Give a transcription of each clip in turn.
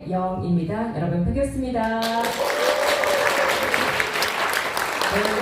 영입니다. 여러분 반갑습니다. 네,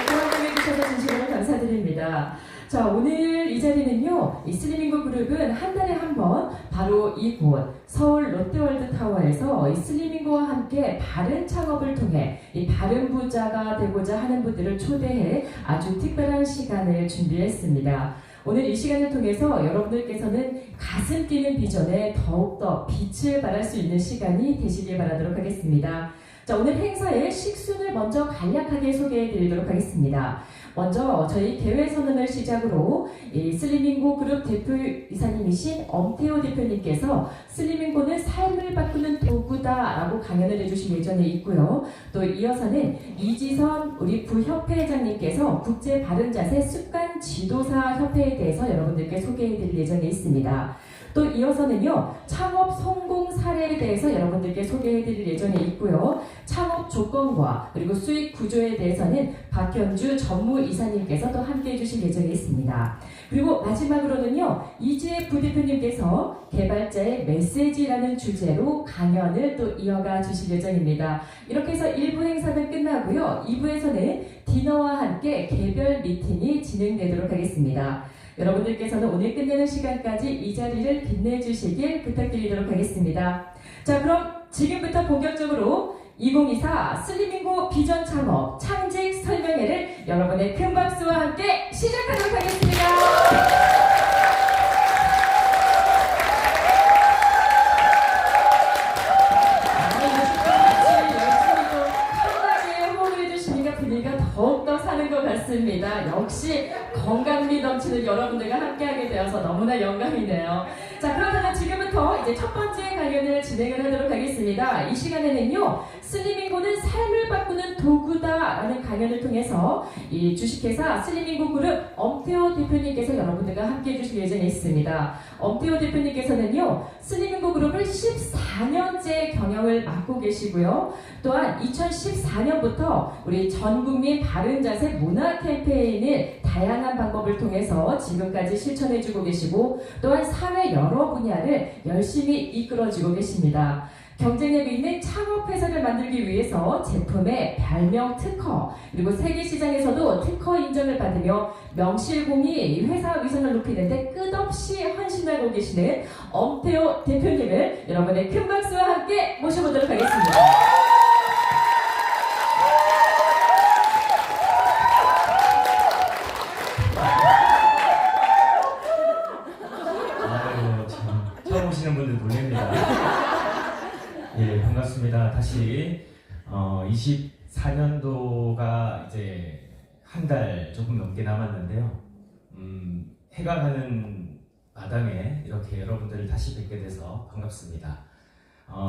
사랑해주셔서 진심으로 감사드립니다. 자, 오늘 이 자리는요, 이 슬리밍고 그룹은 한 달에 한 번 바로 이곳 서울 롯데월드타워에서 이 슬리밍고와 함께 바른 창업을 통해 이 바른 부자가 되고자 하는 분들을 초대해 아주 특별한 시간을 준비했습니다. 오늘 이 시간을 통해서 여러분들께서는 가슴 뛰는 비전에 더욱더 빛을 발할 수 있는 시간이 되시길 바라도록 하겠습니다. 자, 오늘 행사의 식순을 먼저 간략하게 소개해 드리도록 하겠습니다. 먼저 저희 대회 선언을 시작으로 이 슬리밍고 그룹 대표이사님이신 엄태호 대표님께서 슬리밍고는 삶을 바꾸는 도구다라고 강연을 해주실 예정에 있고요. 또 이어서는 이지선 우리 부협회장님께서 국제 바른자세 습관 지도사 협회에 대해서 여러분들께 소개해 드릴 예정에 있습니다. 또 이어서는요, 창업 성공 사례에 대해서 여러분들께 소개해 드릴 예정에 있고요. 창업 조건과 그리고 수익 구조에 대해서는 박현주 전무이사님께서 또 함께 해주실 예정에 있습니다. 그리고 마지막으로는요, 이지혜 부대표님께서 개발자의 메시지라는 주제로 강연을 또 이어가 주실 예정입니다. 이렇게 해서 1부 행사는 끝나고요. 2부에서는 디너와 함께 개별 미팅이 진행되도록 하겠습니다. 여러분들께서는 오늘 끝내는 시간까지 이 자리를 빛내주시길 부탁드리도록 하겠습니다. 자, 그럼 지금부터 본격적으로 2024 슬리밍고 비전 창업 창직 설명회를 여러분의 큰 박수와 함께 시작하도록 하겠습니다. 더욱더 사는 것 같습니다. 역시 건강미 넘치는 여러분들과 함께하게 되어서 너무나 영광이네요. 자, 그렇다면 지금부터 이제 첫 번째 강연을 진행을 하도록 하겠습니다. 이 시간에는요, 슬리밍고는 삶을 바꾸는 도구다라는 강연을 통해서 이 주식회사 슬리밍고 그룹 엄태호 대표님께서 여러분들과 함께해 주실 예정에 있습니다. 엄태호 대표님께서는요, 슬리밍고 그룹을 14년째 경영을 맡고 계시고요. 또한 2014년부터 우리 전국민 바른자세 문화 캠페인을 다양한 방법을 통해서 지금까지 실천해주고 계시고, 또한 사회 여러 분야를 열심히 이끌어주고 계십니다. 경쟁력 있는 창업회사를 만들기 위해서 제품의 별명 특허, 그리고 세계시장에서도 특허 인정을 받으며 명실공히 회사 위상을 높이는데 끝없이 헌신하고 계시는 엄태호 대표님을 여러분의 큰 박수와 함께 모셔보도록 하겠습니다. 처음 오시는 분들 놀랍니다. 예, 반갑습니다. 다시 24년도가 이제 한 달 조금 넘게 남았는데요. 해가 가는 마당에 이렇게 여러분들을 다시 뵙게 돼서 반갑습니다.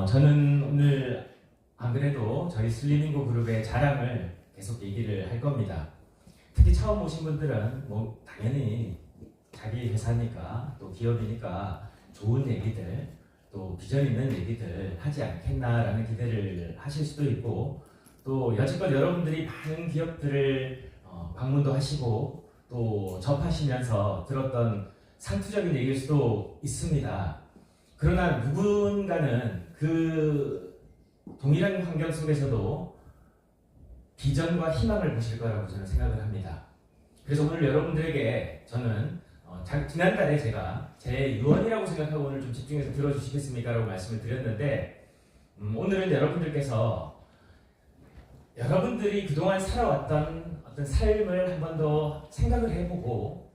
저는 오늘 안 그래도 저희 슬리밍고 그룹의 자랑을 계속 얘기를 할 겁니다. 특히 처음 오신 분들은 뭐 당연히 자기 회사니까 또 기업이니까 좋은 얘기들, 또 비전 있는 얘기들 하지 않겠나라는 기대를 하실 수도 있고, 또 여지껏 여러분들이 많은 기업들을 방문도 하시고 또 접하시면서 들었던 상투적인 얘기일 수도 있습니다. 그러나 누군가는 그 동일한 환경 속에서도 비전과 희망을 보실 거라고 저는 생각을 합니다. 그래서 오늘 여러분들에게 저는 지난달에 제가 제 유언이라고 생각하고 오늘 좀 집중해서 들어주시겠습니까? 라고 말씀을 드렸는데, 오늘은 여러분들께서 여러분들이 그동안 살아왔던 어떤 삶을 한 번 더 생각을 해보고,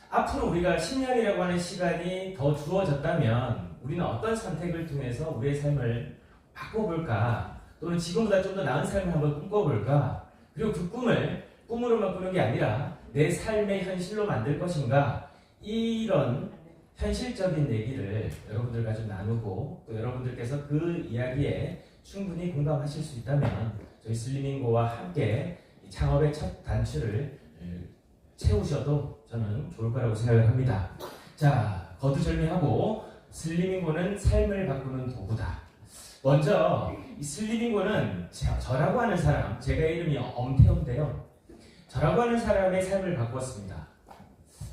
앞으로 우리가 10년이라고 하는 시간이 더 주어졌다면 우리는 어떤 선택을 통해서 우리의 삶을 바꿔볼까, 또는 지금보다 좀 더 나은 삶을 한번 꿈꿔볼까, 그리고 그 꿈을 꿈으로만 꾸는 게 아니라 내 삶의 현실로 만들 것인가, 이런 현실적인 얘기를 여러분들과 좀 나누고, 또 여러분들께서 그 이야기에 충분히 공감하실 수 있다면 저희 슬리밍고와 함께 이 창업의 첫 단추를 채우셔도 저는 좋을 거라고 생각을 합니다. 자, 거두절미하고 슬리밍고는 삶을 바꾸는 도구다. 먼저 이 슬리밍고는 저라고 하는 사람, 제가 이름이 엄태호인데요, 저라고 하는 사람의 삶을 바꾸었습니다.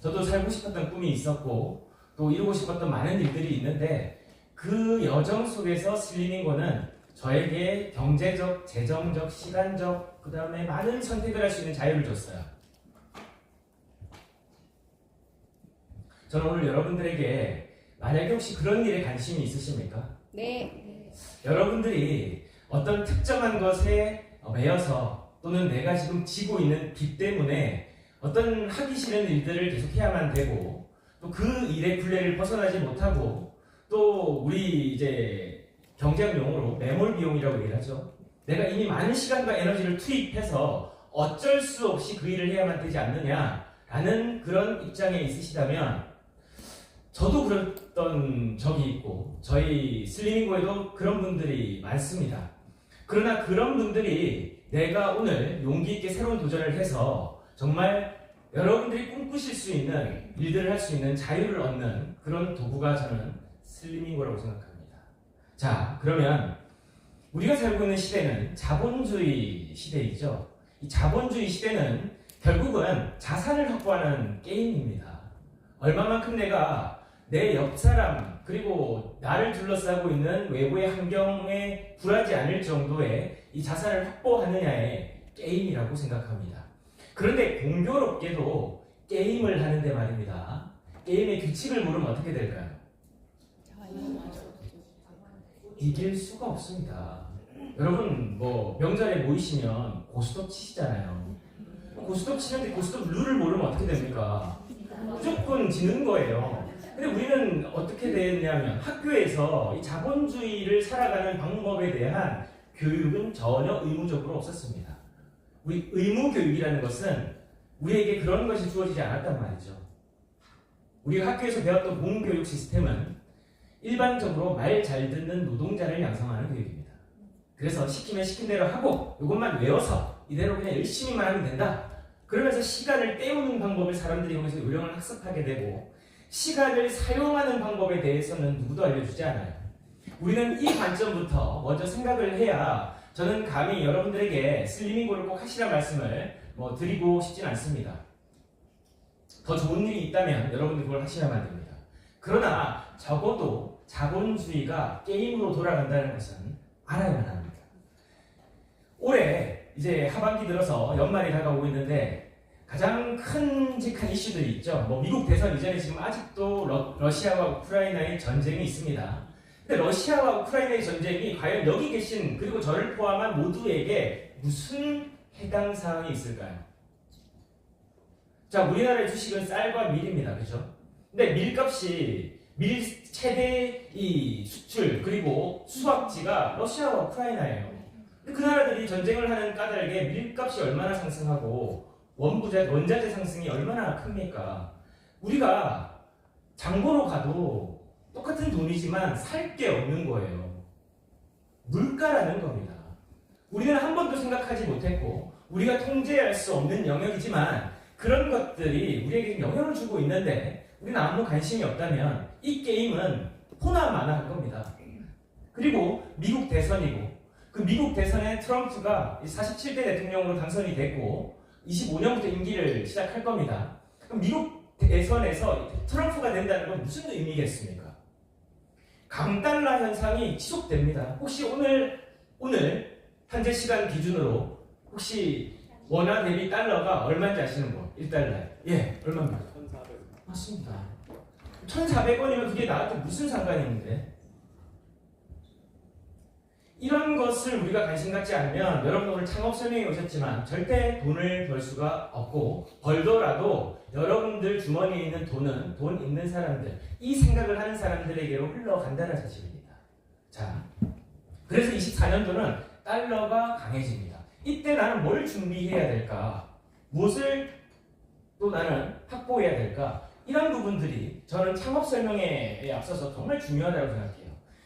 저도 살고 싶었던 꿈이 있었고 또 이루고 싶었던 많은 일들이 있는데, 그 그 여정 속에서 슬리밍고는 저에게 경제적, 재정적, 시간적, 그 다음에 많은 선택을 할 수 있는 자유를 줬어요. 저는 오늘 여러분들에게 만약에 혹시 그런 일에 관심이 있으십니까? 네. 여러분들이 어떤 특정한 것에 매여서 또는 내가 지금 지고 있는 빚 때문에 어떤 하기 싫은 일들을 계속 해야만 되고 또 그 일의 굴레를 벗어나지 못하고 또 우리 이제 경제학 용어로 매몰 비용이라고 얘기를 하죠. 내가 이미 많은 시간과 에너지를 투입해서 어쩔 수 없이 그 일을 해야만 되지 않느냐라는 그런 입장에 있으시다면 저도 그랬던 적이 있고 저희 슬리밍고에도 그런 분들이 많습니다. 그러나 그런 분들이 내가 오늘 용기 있게 새로운 도전을 해서 정말 여러분들이 꿈꾸실 수 있는 일들을 할 수 있는 자유를 얻는 그런 도구가 저는 슬리밍고라고 생각합니다. 자, 그러면 우리가 살고 있는 시대는 자본주의 시대이죠. 이 자본주의 시대는 결국은 자산을 확보하는 게임입니다. 얼마만큼 내가 내 옆 사람 그리고 나를 둘러싸고 있는 외부의 환경에 굴하지 않을 정도의 이 자산을 확보하느냐의 게임이라고 생각합니다. 그런데 공교롭게도 게임을 하는데 말입니다. 게임의 규칙을 모르면 어떻게 될까요? 이길 수가 없습니다. 여러분 뭐 명절에 모이시면 고스톱 치시잖아요. 고스톱 치는데 고스톱 룰을 모르면 어떻게 됩니까? 무조건 지는 거예요. 근데 우리는 어떻게 됐냐면 학교에서 이 자본주의를 살아가는 방법에 대한 교육은 전혀 의무적으로 없었습니다. 우리 의무교육이라는 것은 우리에게 그런 것이 주어지지 않았단 말이죠. 우리가 학교에서 배웠던 공교육 시스템은 일반적으로 말 잘 듣는 노동자를 양성하는 교육입니다. 그래서 시키면 시킨 대로 하고 이것만 외워서 이대로 그냥 열심히만 하면 된다. 그러면서 시간을 때우는 방법을 사람들이 거기서 요령을 학습하게 되고 시간을 사용하는 방법에 대해서는 누구도 알려주지 않아요. 우리는 이 관점부터 먼저 생각을 해야 저는 감히 여러분들에게 슬리밍고를 꼭 하시라 말씀을 드리고 싶진 않습니다. 더 좋은 일이 있다면 여러분들 그걸 하시라면 됩니다. 그러나 적어도 자본주의가 게임으로 돌아간다는 것은 알아야만 합니다. 올해 이제 하반기 들어서 연말이 다가오고 있는데 가장 큼직한 이슈들이 있죠. 미국 대선 이전에 지금 아직도 러시아와 우크라이나의 전쟁이 있습니다. 근데 러시아와 우크라이나의 전쟁이 과연 여기 계신 그리고 저를 포함한 모두에게 무슨 해당 사항이 있을까요? 자, 우리나라의 주식은 쌀과 밀입니다. 그죠? 근데 밀값이 밀 최대 이 수출 그리고 수확지가 러시아와 우크라이나예요. 근데 그 나라들이 전쟁을 하는 까닭에 밀값이 얼마나 상승하고 원자재 상승이 얼마나 큽니까? 우리가 장보러 가도 똑같은 돈이지만 살 게 없는 거예요. 물가라는 겁니다. 우리는 한 번도 생각하지 못했고 우리가 통제할 수 없는 영역이지만 그런 것들이 우리에게 영향을 주고 있는데 우리는 아무 관심이 없다면 이 게임은 호나마나 할 겁니다. 그리고 미국 대선이고 그 미국 대선에 트럼프가 47대 대통령으로 당선이 됐고 25년부터 임기를 시작할 겁니다. 그럼 미국 대선에서 트럼프가 된다는 건 무슨 의미겠습니까? 강달러 현상이 지속됩니다. 혹시 오늘 현재 시간 기준으로 혹시 원화 대비 달러가 얼마인지 아시는 분? 1달러에. 예, 얼마입니까? 1,400원. 맞습니다. 1,400원이면 그게 나한테 무슨 상관이 있는데? 이런 것을 우리가 관심 갖지 않으면 여러분 오늘 창업 설명회 오셨지만 절대 돈을 벌 수가 없고 벌더라도 여러분들 주머니에 있는 돈은 돈 있는 사람들 이 생각을 하는 사람들에게로 흘러간다는 사실입니다. 자, 그래서 24년도는 달러가 강해집니다. 이때 나는 뭘 준비해야 될까? 무엇을 또 나는 확보해야 될까? 이런 부분들이 저는 창업 설명회에 앞서서 정말 중요하다고 생각해요.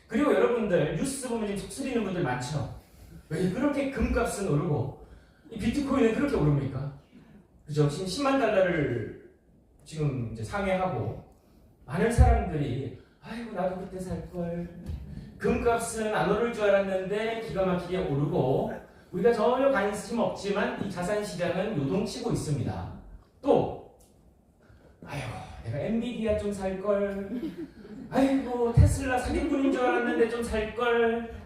그리고 여러분들 뉴스 보면 지금 속쓰리는 분들 많죠. 왜 그렇게 금값은 오르고 이 비트코인은 그렇게 오릅니까? 그죠? 지금 10만 달러를 지금 이제 상회하고 많은 사람들이 아이고 나도 그때 살걸 금값은 안 오를 줄 알았는데 기가 막히게 오르고 우리가 전혀 관심 없지만 이 자산 시장은 요동치고 있습니다. 또 아유 내가 엔비디아 좀 살걸 아이고 테슬라 사기꾼인 줄 알았는데 좀 살걸.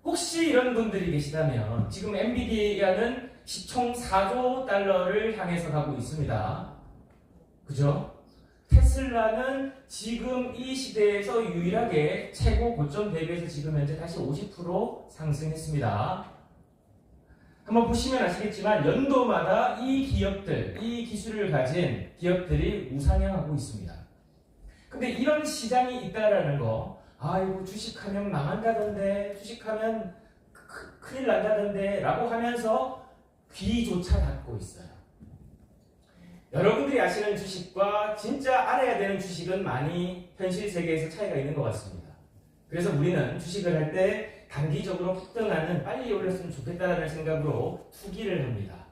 혹시 이런 분들이 계시다면 지금 엔비디아는 시총 4조 달러를 향해서 가고 있습니다. 그죠? 테슬라는 지금 이 시대에서 유일하게 최고 고점 대비해서 지금 현재 다시 50% 상승했습니다. 한번 보시면 아시겠지만 연도마다 이 기업들, 이 기술을 가진 기업들이 우상향하고 있습니다. 근데 이런 시장이 있다라는 거, 아이고 주식하면 망한다던데, 주식하면 큰일 난다던데 라고 하면서 귀조차 닫고 있어요. 여러분들이 아시는 주식과 진짜 알아야 되는 주식은 많이 현실 세계에서 차이가 있는 것 같습니다. 그래서 우리는 주식을 할 때 단기적으로 폭등하는, 빨리 올렸으면 좋겠다는 생각으로 투기를 합니다.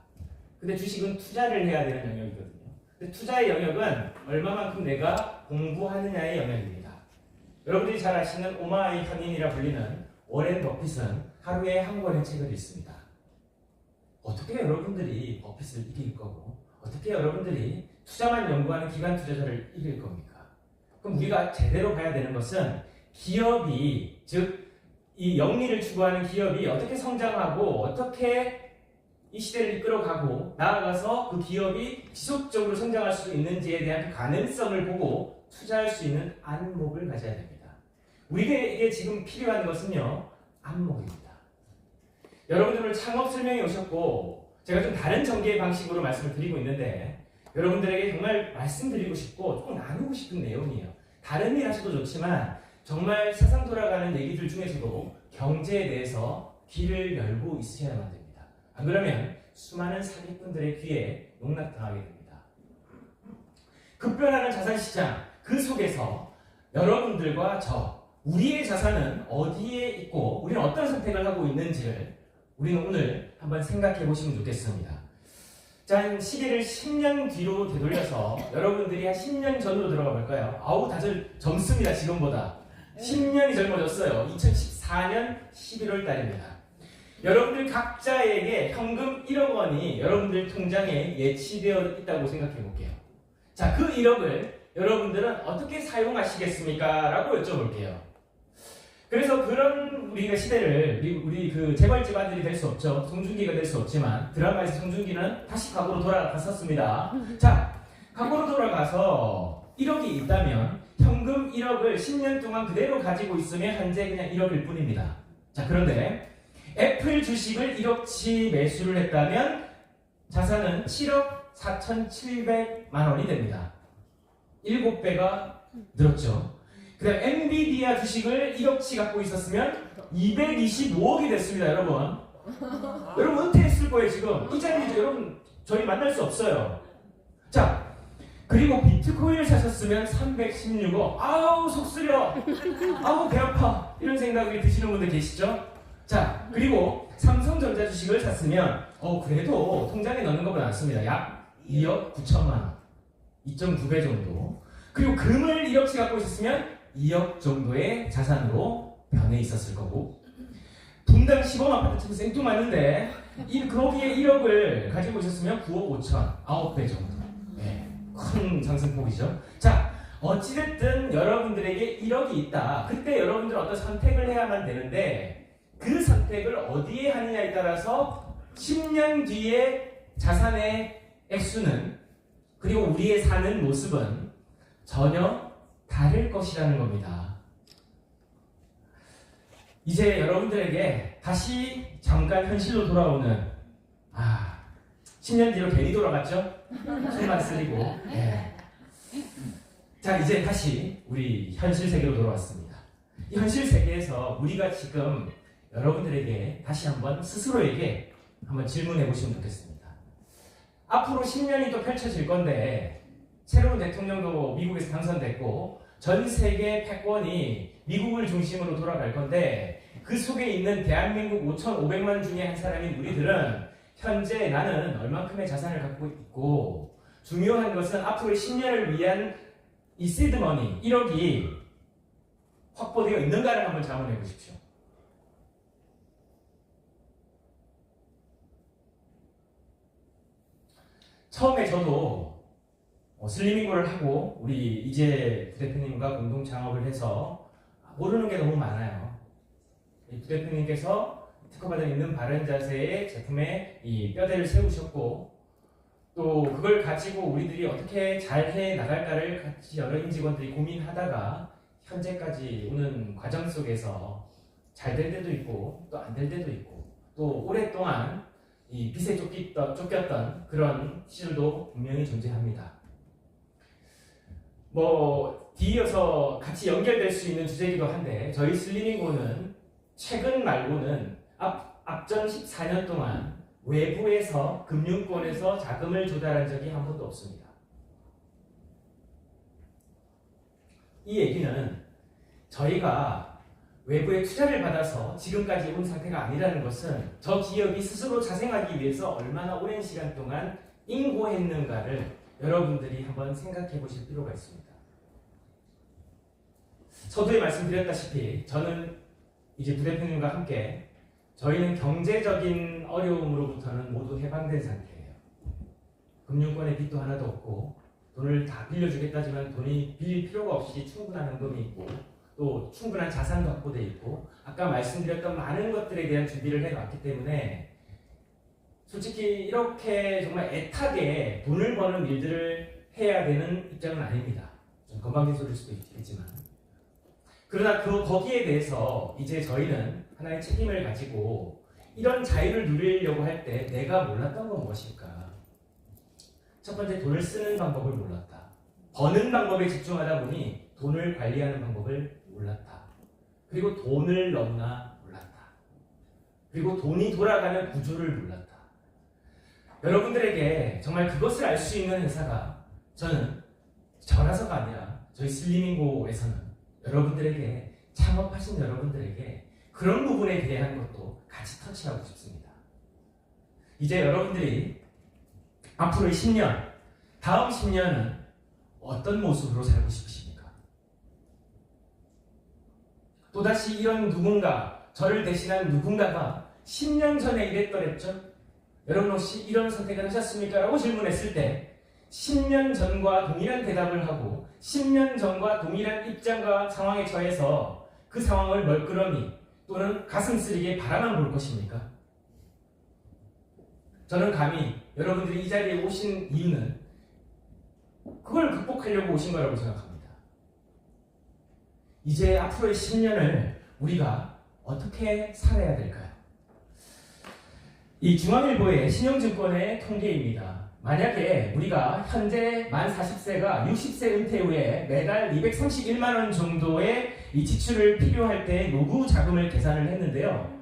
근데 주식은 투자를 해야 되는 영역이거든요. 근데 투자의 영역은 얼마만큼 내가 공부하느냐의 영역입니다. 여러분들이 잘 아시는 오마이 현인이라 불리는 워렌 버핏은 하루에 한 권의 책을 읽습니다. 어떻게 여러분들이 버핏을 이길 거고, 어떻게 여러분들이 투자만 연구하는 기관 투자자를 이길 겁니까? 그럼 우리가 제대로 봐야 되는 것은 기업이, 즉 이 영리를 추구하는 기업이 어떻게 성장하고 어떻게 이 시대를 이끌어가고 나아가서 그 기업이 지속적으로 성장할 수 있는지에 대한 그 가능성을 보고 투자할 수 있는 안목을 가져야 됩니다. 우리에게 지금 필요한 것은요, 안목입니다. 여러분들 창업 설명회 오셨고 제가 좀 다른 전개의 방식으로 말씀을 드리고 있는데 여러분들에게 정말 말씀드리고 싶고 조금 나누고 싶은 내용이에요. 다른 일 하셔도 좋지만 정말 세상 돌아가는 얘기들 중에서도 경제에 대해서 귀를 열고 있으셔야만 됩니다. 안 그러면 수많은 사기꾼들의 귀에 농락당하게 됩니다. 급변하는 자산시장, 그 속에서 여러분들과 우리의 자산은 어디에 있고 우리는 어떤 선택을 하고 있는지를 우리는 오늘 한번 생각해 보시면 좋겠습니다. 자, 시계를 10년 뒤로 되돌려서 여러분들이 한 10년 전으로 들어가 볼까요? 아우, 다들 젊습니다, 지금보다. 10년이 젊어졌어요. 2014년 11월 달입니다. 여러분들 각자에게 현금 1억 원이 여러분들 통장에 예치되어 있다고 생각해 볼게요. 자, 그 1억을 여러분들은 어떻게 사용하시겠습니까? 라고 여쭤볼게요. 그래서 그런 우리가 시대를, 우리 그 재벌집 아들이 될 수 없죠. 송중기가 될 수 없지만 드라마에서 송중기는 다시 과거로 돌아갔었습니다. 자, 과거로 돌아가서 1억이 있다면 현금 1억을 10년 동안 그대로 가지고 있으면 현재 그냥 1억일 뿐입니다. 자, 그런데 애플 주식을 1억치 매수를 했다면 자산은 7억 4,700만 원이 됩니다. 7배가 늘었죠. 그 다음 엔비디아 주식을 1억치 갖고 있었으면 225억이 됐습니다, 여러분. 여러분 은퇴했을 거예요, 지금. 이 자리에서 여러분 저희 만날 수 없어요. 자, 그리고 비트코인을 사셨으면 316억. 아우, 속 쓰려. 아우, 배 아파. 이런 생각이 드시는 분들 계시죠? 자, 그리고 삼성전자 주식을 샀으면 그래도 통장에 넣는 것보다 낫습니다. 약 2억 9천만 원. 2.9배 정도. 그리고 금을 1억치 갖고 있었으면 2억 정도의 자산으로 변해 있었을 거고, 분당 시범 아파트 치면 생뚱맞는데 거기에 1억을 가지고 있었으면 9억 5천, 9배 정도. 네, 큰 상승폭이죠. 자, 어찌됐든 여러분들에게 1억이 있다. 그때 여러분들은 어떤 선택을 해야만 되는데 그 선택을 어디에 하느냐에 따라서 10년 뒤에 자산의 액수는, 그리고 우리의 사는 모습은 전혀 다를 것이라는 겁니다. 이제 여러분들에게 다시 잠깐 현실로 돌아오는, 10년 뒤로 괜히 돌아갔죠? 손만 쓰리고. 네. 자, 이제 다시 우리 현실 세계로 돌아왔습니다. 이 현실 세계에서 우리가 지금 여러분들에게 다시 한번 스스로에게 한번 질문해 보시면 좋겠습니다. 앞으로 10년이 또 펼쳐질 건데 새로운 대통령도 미국에서 당선됐고 전 세계 패권이 미국을 중심으로 돌아갈 건데 그 속에 있는 대한민국 5,500만 중에 한 사람인 우리들은 현재 나는 얼만큼의 자산을 갖고 있고, 중요한 것은 앞으로 10년을 위한 이 시드머니 1억이 확보되어 있는가를 한번 자문해 보십시오. 처음에 저도 슬리밍고를 하고 우리 이재 부대표님과 공동 창업을 해서 모르는 게 너무 많아요. 이 부대표님께서 특허받은 있는 바른 자세의 제품에 이 뼈대를 세우셨고 또 그걸 가지고 우리들이 어떻게 잘 해 나갈까를 같이 여러 임직원들이 고민하다가 현재까지 오는 과정 속에서 잘 될 때도 있고 또 안 될 때도 있고 또 오랫동안 이 빛에 쫓겼던 그런 시절도 분명히 존재합니다. 뒤이어서 같이 연결될 수 있는 주제이기도 한데 저희 슬리밍고는 최근 말고는 앞전 14년 동안 외부에서 금융권에서 자금을 조달한 적이 한 번도 없습니다. 이 얘기는 저희가 외부의 투자를 받아서 지금까지 온 상태가 아니라는 것은 저 기업이 스스로 자생하기 위해서 얼마나 오랜 시간 동안 인고했는가를 여러분들이 한번 생각해 보실 필요가 있습니다. 서두에 말씀드렸다시피 저는 이제 부대표님과 함께 저희는 경제적인 어려움으로부터는 모두 해방된 상태예요. 금융권에 빚도 하나도 없고 돈을 다 빌려주겠다지만 돈이 빌릴 필요가 없이 충분한 현금이 있고 또 충분한 자산도 확보되어 있고 아까 말씀드렸던 많은 것들에 대한 준비를 해왔기 때문에 솔직히 이렇게 정말 애타게 돈을 버는 일들을 해야 되는 입장은 아닙니다. 좀 건방진 소리일 수도 있겠지만 그러나 거기에 대해서 이제 저희는 하나의 책임을 가지고 이런 자유를 누리려고 할 때 내가 몰랐던 건 무엇일까? 첫 번째, 돈을 쓰는 방법을 몰랐다. 버는 방법에 집중하다 보니 돈을 관리하는 방법을 몰랐다. 그리고 돈을 넣나 몰랐다. 그리고 돈이 돌아가는 구조를 몰랐다. 여러분들에게 정말 그것을 알 수 있는 회사가 저는 저라서가 아니라 저희 슬리밍고에서는 여러분들에게 창업하신 여러분들에게 그런 부분에 대한 것도 같이 터치하고 싶습니다. 이제 여러분들이 앞으로의 10년, 다음 10년은 어떤 모습으로 살고 싶으십니까? 또다시 이런 누군가, 저를 대신한 누군가가 10년 전에 이랬더랬죠? 여러분 혹시 이런 선택을 하셨습니까? 라고 질문했을 때 10년 전과 동일한 대답을 하고 10년 전과 동일한 입장과 상황에 처해서 그 상황을 멀끄러미 또는 가슴 쓰리게 바라만 볼 것입니까? 저는 감히 여러분들이 이 자리에 오신 이유는 그걸 극복하려고 오신 거라고 생각합니다. 이제 앞으로의 10년을 우리가 어떻게 살아야 될까요? 이 중앙일보의 신용증권의 통계입니다. 만약에 우리가 현재 만 40세가 60세 은퇴 후에 매달 231만 원 정도의 이 지출을 필요할 때 노후 자금을 계산을 했는데요.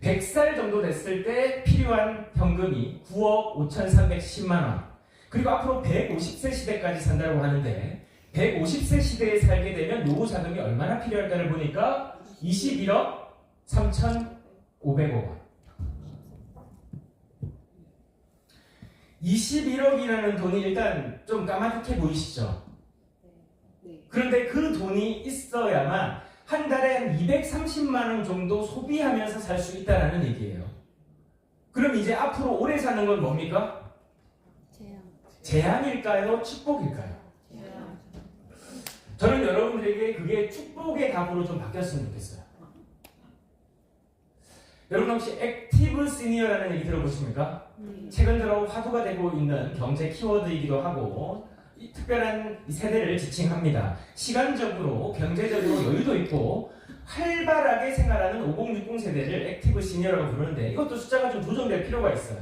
100살 정도 됐을 때 필요한 현금이 9억 5,310만 원. 그리고 앞으로 150세 시대까지 산다고 하는데 150세 시대에 살게 되면 노후 자금이 얼마나 필요할까를 보니까 21억 3,500억 원. 21억이라는 돈이 일단 좀 까마득해 보이시죠? 그런데 그 돈이 있어야만 한 달에 한 230만 원 정도 소비하면서 살 수 있다는 얘기예요. 그럼 이제 앞으로 오래 사는 건 뭡니까? 재앙일까요? 축복일까요? 저는 여러분들에게 그게 축복의 답으로 좀 바뀌었으면 좋겠어요. 여러분 혹시 액티브 시니어라는 얘기 들어보십니까? 최근 들어 화두가 되고 있는 경제 키워드이기도 하고 특별한 세대를 지칭합니다. 시간적으로 경제적으로 여유도 있고 활발하게 생활하는 5060 세대를 액티브 시니어라고 부르는데 이것도 숫자가 좀 조정될 필요가 있어요.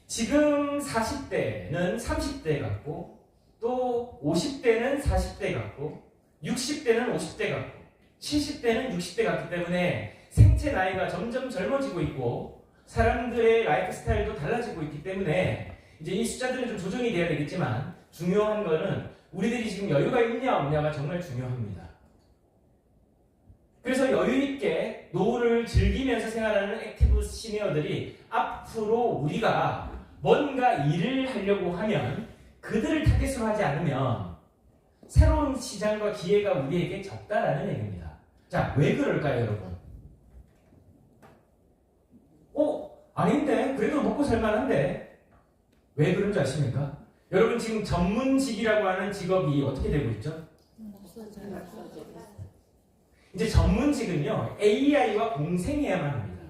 지금 40대는 30대 같고 또 50대는 40대 같고 60대는 50대 같고 70대는 60대 같기 때문에 생체 나이가 점점 젊어지고 있고 사람들의 라이프 스타일도 달라지고 있기 때문에 이제 이 숫자들은 좀 조정이 돼야 되겠지만 중요한 거는 우리들이 지금 여유가 있냐 없냐가 정말 중요합니다. 그래서 여유 있게 노후를 즐기면서 생활하는 액티브 시니어들이 앞으로 우리가 뭔가 일을 하려고 하면 그들을 타겟으로 하지 않으면 새로운 시장과 기회가 우리에게 적다라는 얘기입니다. 자, 왜 그럴까요, 여러분? 아닌데? 그래도 먹고 살만한데? 왜 그런 줄 아십니까? 여러분 지금 전문직이라고 하는 직업이 어떻게 되고 있죠? 이제 전문직은요 AI와 공생해야만 합니다.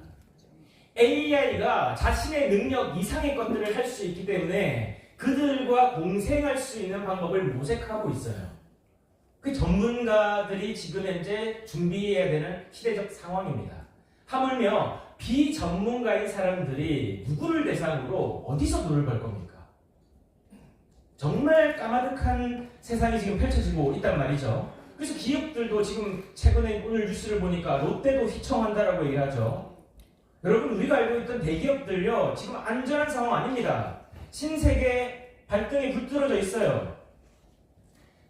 AI가 자신의 능력 이상의 것들을 할 수 있기 때문에 그들과 공생할 수 있는 방법을 모색하고 있어요. 그 전문가들이 지금 현재 준비해야 되는 시대적 상황입니다. 하물며 비전문가인 사람들이 누구를 대상으로 어디서 돈을 벌 겁니까? 정말 까마득한 세상이 지금 펼쳐지고 있단 말이죠. 그래서 기업들도 지금 최근에 오늘 뉴스를 보니까 롯데도 휘청한다라고 얘기하죠. 여러분 우리가 알고 있던 대기업들요 지금 안전한 상황 아닙니다. 신세계 발등에 불 떨어져 있어요.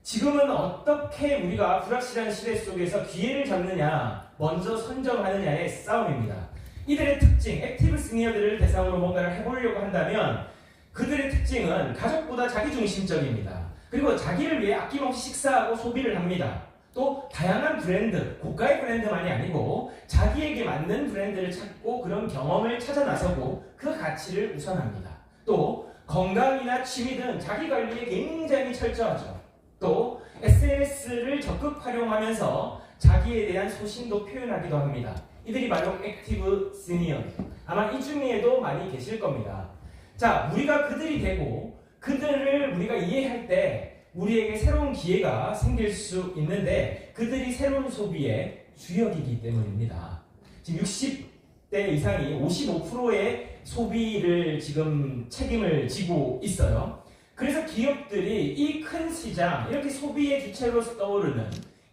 지금은 어떻게 우리가 불확실한 시대 속에서 기회를 잡느냐, 먼저 선점하느냐의 싸움입니다. 이들의 특징, 액티브 시니어들을 대상으로 뭔가를 해보려고 한다면 그들의 특징은 가족보다 자기중심적입니다. 그리고 자기를 위해 아낌없이 식사하고 소비를 합니다. 또 다양한 브랜드, 고가의 브랜드만이 아니고 자기에게 맞는 브랜드를 찾고 그런 경험을 찾아 나서고 그 가치를 우선합니다. 또 건강이나 취미 등 자기 관리에 굉장히 철저하죠. 또 SNS를 적극 활용하면서 자기에 대한 소신도 표현하기도 합니다. 이들이 바로 액티브 시니어. 아마 이 중에도 많이 계실 겁니다. 자, 우리가 그들이 되고 그들을 우리가 이해할 때 우리에게 새로운 기회가 생길 수 있는데 그들이 새로운 소비의 주역이기 때문입니다. 지금 60대 이상이 55%의 소비를 지금 책임을 지고 있어요. 그래서 기업들이 이 큰 시장, 이렇게 소비의 주체로서 떠오르는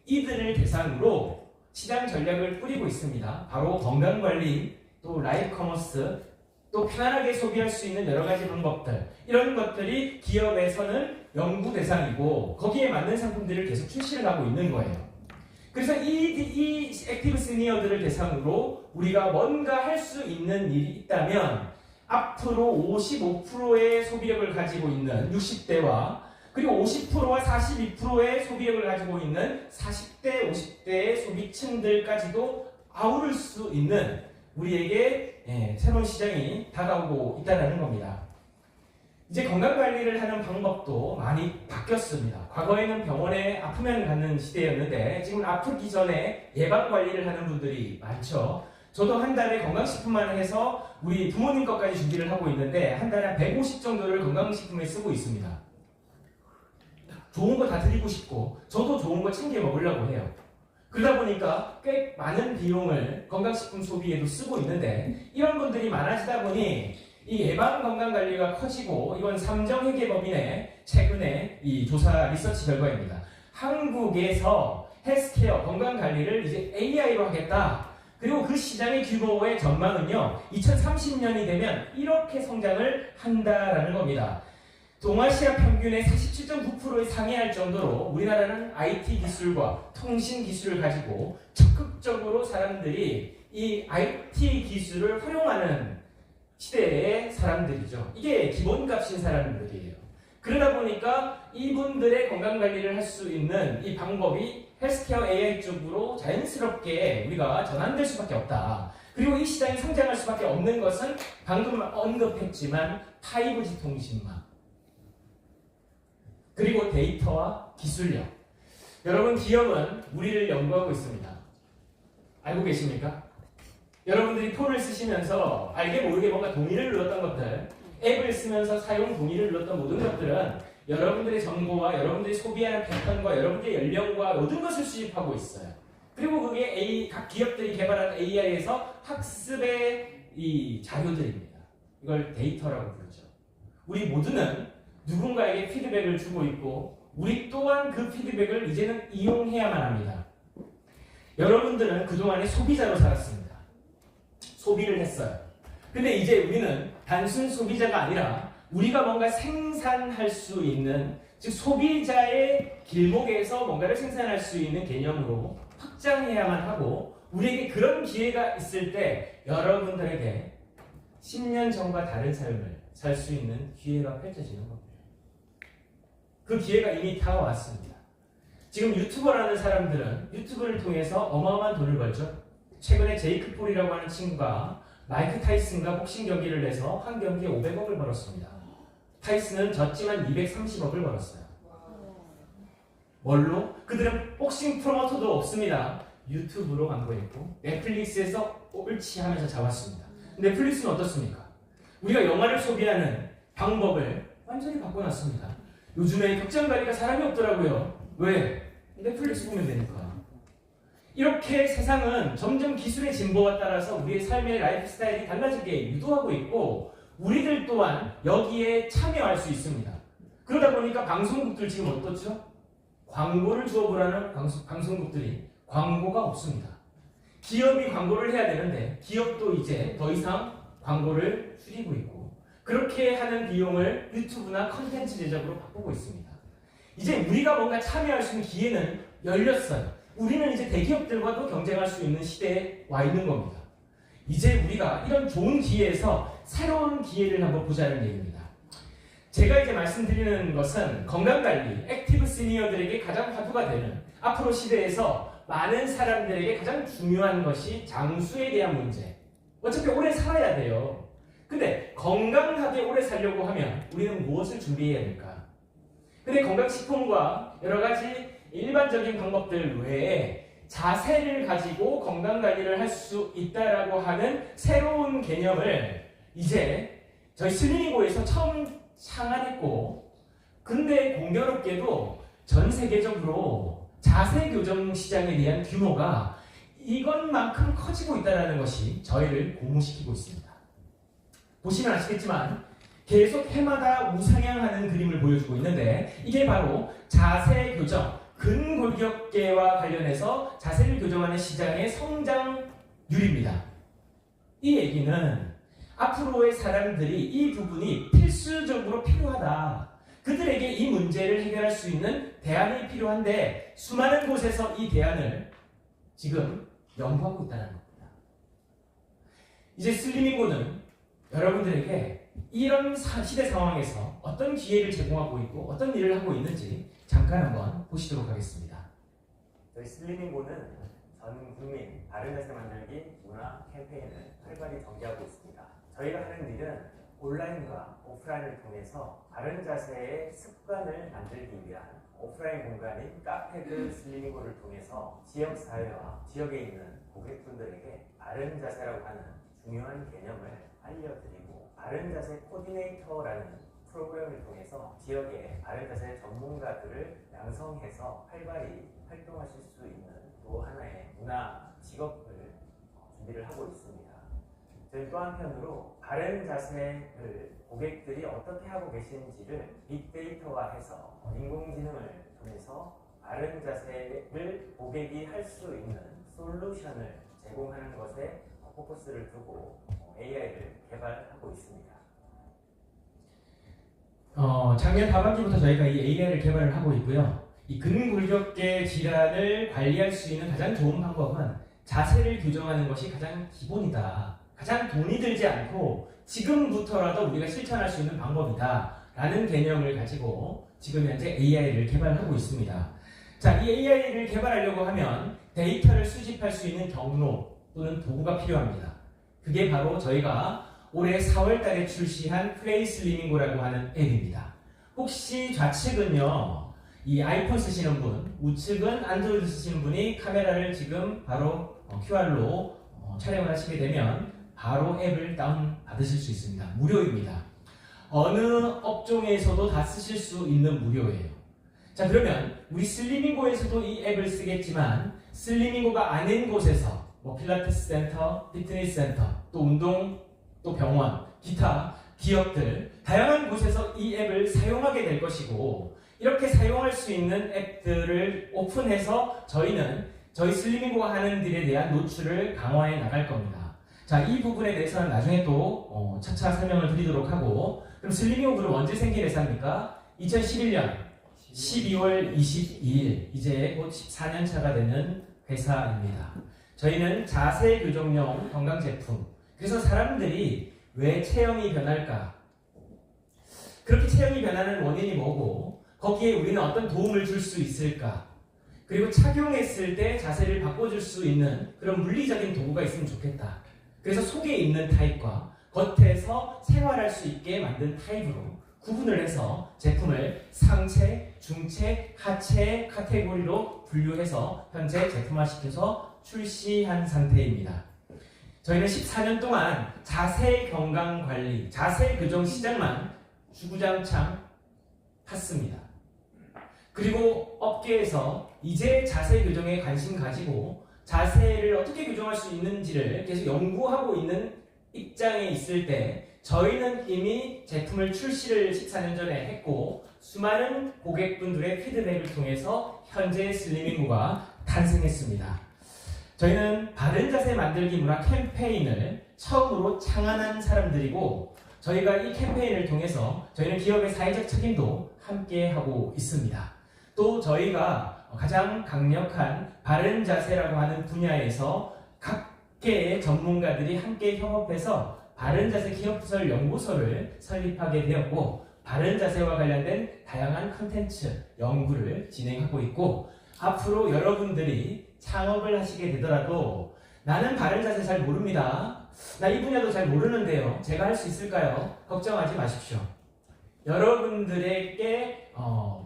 이들을 대상으로 시장 전략을 뿌리고 있습니다. 바로 건강관리, 또 라이브 커머스, 또 편안하게 소비할 수 있는 여러 가지 방법들, 이런 것들이 기업에서는 연구 대상이고 거기에 맞는 상품들을 계속 출시를 하고 있는 거예요. 그래서 이 액티브 시니어들을 대상으로 우리가 뭔가 할 수 있는 일이 있다면 앞으로 55%의 소비력을 가지고 있는 60대와 그리고 50%와 42%의 소비력을 가지고 있는 40대, 50대의 소비층들까지도 아우를 수 있는 우리에게 새로운 시장이 다가오고 있다는 겁니다. 이제 건강관리를 하는 방법도 많이 바뀌었습니다. 과거에는 병원에 아프면 가는 시대였는데 지금 아프기 전에 예방관리를 하는 분들이 많죠. 저도 한 달에 건강식품만 해서 우리 부모님 것까지 준비를 하고 있는데 한 달에 한 150 정도를 건강식품에 쓰고 있습니다. 좋은 거 다 드리고 싶고 저도 좋은 거 챙겨 먹으려고 해요. 그러다 보니까 꽤 많은 비용을 건강식품 소비에도 쓰고 있는데 이런 분들이 많아지다 보니 이 예방건강관리가 커지고 이건 삼정회계법인의 최근에 이 조사 리서치 결과입니다. 한국에서 헬스케어 건강관리를 이제 AI로 하겠다. 그리고 그 시장의 규모의 전망은요 2030년이 되면 이렇게 성장을 한다라는 겁니다. 동아시아 평균의 47.9%에 상회할 정도로 우리나라는 IT 기술과 통신 기술을 가지고 적극적으로 사람들이 이 IT 기술을 활용하는 시대의 사람들이죠. 이게 기본값인 사람들이에요. 그러다 보니까 이분들의 건강관리를 할 수 있는 이 방법이 헬스케어 AI 쪽으로 자연스럽게 우리가 전환될 수밖에 없다. 그리고 이 시장이 성장할 수밖에 없는 것은 방금 언급했지만 5G 통신망 그리고 데이터와 기술력. 여러분 기업은 우리를 연구하고 있습니다. 알고 계십니까? 여러분들이 폰을 쓰시면서 알게 모르게 뭔가 동의를 눌렀던 것들, 앱을 쓰면서 사용 동의를 눌렀던 모든 것들은 여러분들의 정보와 여러분들이 소비하는 패턴과 여러분들의 연령과 모든 것을 수집하고 있어요. 그리고 그게 각 기업들이 개발한 AI에서 학습의 이 자료들입니다. 이걸 데이터라고 부르죠. 우리 모두는 누군가에게 피드백을 주고 있고 우리 또한 그 피드백을 이제는 이용해야만 합니다. 여러분들은 그동안에 소비자로 살았습니다. 소비를 했어요. 근데 이제 우리는 단순 소비자가 아니라 우리가 뭔가 생산할 수 있는, 즉 소비자의 길목에서 뭔가를 생산할 수 있는 개념으로 확장해야만 하고 우리에게 그런 기회가 있을 때 여러분들에게 10년 전과 다른 삶을 살 수 있는 기회가 펼쳐지는 겁니다. 그 기회가 이미 다가왔습니다. 지금 유튜버라는 사람들은 유튜브를 통해서 어마어마한 돈을 벌죠. 최근에 제이크 폴이라고 하는 친구가 마이크 타이슨과 복싱 경기를 내서 한 경기에 500억을 벌었습니다. 타이슨은 졌지만 230억을 벌었어요. 뭘로? 그들은 복싱 프로모터도 없습니다. 유튜브로 광고했고 넷플릭스에서 옳지 하면서 잡았습니다. 넷플릭스는 어떻습니까? 우리가 영화를 소비하는 방법을 완전히 바꿔놨습니다. 요즘에 극장 가니까 사람이 없더라고요. 왜? 넷플릭스 보면 되니까. 이렇게 세상은 점점 기술의 진보와 따라서 우리의 삶의 라이프 스타일이 달라지게 유도하고 있고 우리들 또한 여기에 참여할 수 있습니다. 그러다 보니까 방송국들 지금 어떻죠? 광고를 주어보라는 방송국들이 광고가 없습니다. 기업이 광고를 해야 되는데 기업도 이제 더 이상 광고를 줄이고 있고 그렇게 하는 비용을 유튜브나 컨텐츠 제작으로 바꾸고 있습니다. 이제 우리가 뭔가 참여할 수 있는 기회는 열렸어요. 우리는 이제 대기업들과도 경쟁할 수 있는 시대에 와 있는 겁니다. 이제 우리가 이런 좋은 기회에서 새로운 기회를 한번 보자는 얘기입니다. 제가 이제 말씀드리는 것은 건강관리, 액티브 시니어들에게 가장 화두가 되는 앞으로 시대에서 많은 사람들에게 가장 중요한 것이 장수에 대한 문제. 어차피 오래 살아야 돼요. 근데 건강하게 오래 살려고 하면 우리는 무엇을 준비해야 될까? 근데 건강식품과 여러 가지 일반적인 방법들 외에 자세를 가지고 건강관리를 할 수 있다라고 하는 새로운 개념을 이제 저희 슬리밍고에서 처음 창안했고 근데 공교롭게도 전 세계적으로 자세 교정 시장에 대한 규모가 이것만큼 커지고 있다는 것이 저희를 고무시키고 있습니다. 보시면 아시겠지만 계속 해마다 우상향하는 그림을 보여주고 있는데 이게 바로 자세 교정, 근골격계와 관련해서 자세를 교정하는 시장의 성장률입니다. 이 얘기는 앞으로의 사람들이 이 부분이 필수적으로 필요하다. 그들에게 이 문제를 해결할 수 있는 대안이 필요한데 수많은 곳에서 이 대안을 지금 연구하고 있다는 겁니다. 이제 슬리밍고는 여러분들에게 이런 시대 상황에서 어떤 기회를 제공하고 있고 어떤 일을 하고 있는지 잠깐 한번 보시도록 하겠습니다. 저희 슬리밍고는 전 국민 바른 자세 만들기 문화 캠페인을 활발히 전개하고 있습니다. 저희가 하는 일은 온라인과 오프라인을 통해서 바른 자세의 습관을 만들기 위한 오프라인 공간인 카페드 슬리밍고를 통해서 지역 사회와 지역에 있는 고객분들에게 바른 자세라고 하는 중요한 개념을 알려드리고 바른 자세 코디네이터라는 프로그램을 통해서 지역의 바른 자세 전문가들을 양성해서 활발히 활동하실 수 있는 또 하나의 문화 직업을 준비를 하고 있습니다. 저희 또 한편으로 바른 자세를 고객들이 어떻게 하고 계신지를 빅데이터화해서 인공지능을 통해서 바른 자세를 고객이 할 수 있는 솔루션을 제공하는 것에 포커스를 두고 AI를 개발하고 있습니다. 작년 하반기부터 저희가 이 AI를 개발을 하고 있고요. 이 근골격계 질환을 관리할 수 있는 가장 좋은 방법은 자세를 교정하는 것이 가장 기본이다. 가장 돈이 들지 않고 지금부터라도 우리가 실천할 수 있는 방법이다. 라는 개념을 가지고 지금 현재 AI를 개발하고 있습니다. 자, 이 AI를 개발하려고 하면 데이터를 수집할 수 있는 경로 또는 도구가 필요합니다. 그게 바로 저희가 올해 4월 달에 출시한 플레이슬리밍고라고 하는 앱입니다. 혹시 좌측은요, 이 아이폰 쓰시는 분, 우측은 안드로이드 쓰시는 분이 카메라를 지금 바로 QR로 촬영을 하시게 되면 바로 앱을 다운 받으실 수 있습니다. 무료입니다. 어느 업종에서도 다 쓰실 수 있는 무료예요. 자, 그러면 우리 슬리밍고에서도 이 앱을 쓰겠지만 슬리밍고가 아닌 곳에서 필라테스 센터, 피트니스 센터, 또 운동, 또 병원, 기타 기업들 다양한 곳에서 이 앱을 사용하게 될 것이고 이렇게 사용할 수 있는 앱들을 오픈해서 저희는 저희 슬리밍고가 하는 일에 대한 노출을 강화해 나갈 겁니다. 자, 이 부분에 대해서는 나중에 또 차차 설명을 드리도록 하고 그럼 슬리밍고 그룹 언제 생긴 회사입니까? 2011년 12월 22일 이제 곧 14년 차가 되는 회사입니다. 저희는 자세 교정용 건강 제품. 그래서 사람들이 왜 체형이 변할까? 그렇게 체형이 변하는 원인이 뭐고 거기에 우리는 어떤 도움을 줄 수 있을까? 그리고 착용했을 때 자세를 바꿔줄 수 있는 그런 물리적인 도구가 있으면 좋겠다. 그래서 속에 있는 타입과 겉에서 생활할 수 있게 만든 타입으로 구분을 해서 제품을 상체, 중체, 하체 카테고리로 분류해서 현재 제품화시켜서 출시한 상태입니다. 저희는 14년 동안 자세 건강 관리, 자세 교정 시장만 주구장창 팠습니다. 그리고 업계에서 이제 자세 교정에 관심 가지고 자세를 어떻게 교정할 수 있는지를 계속 연구하고 있는 입장에 있을 때 저희는 이미 제품을 출시를 14년 전에 했고 수많은 고객분들의 피드백을 통해서 현재 슬리밍구가 탄생했습니다. 저희는 바른 자세 만들기 문화 캠페인을 처음으로 창안한 사람들이고 저희가 이 캠페인을 통해서 저희는 기업의 사회적 책임도 함께 하고 있습니다. 또 저희가 가장 강력한 바른 자세라고 하는 분야에서 각계의 전문가들이 함께 협업해서 바른 자세 기업부설 연구소를 설립하게 되었고 바른 자세와 관련된 다양한 컨텐츠 연구를 진행하고 있고 앞으로 여러분들이 창업을 하시게 되더라도 나는 바른 자세 잘 모릅니다. 나 이 분야도 잘 모르는데요. 제가 할 수 있을까요? 걱정하지 마십시오. 여러분들에게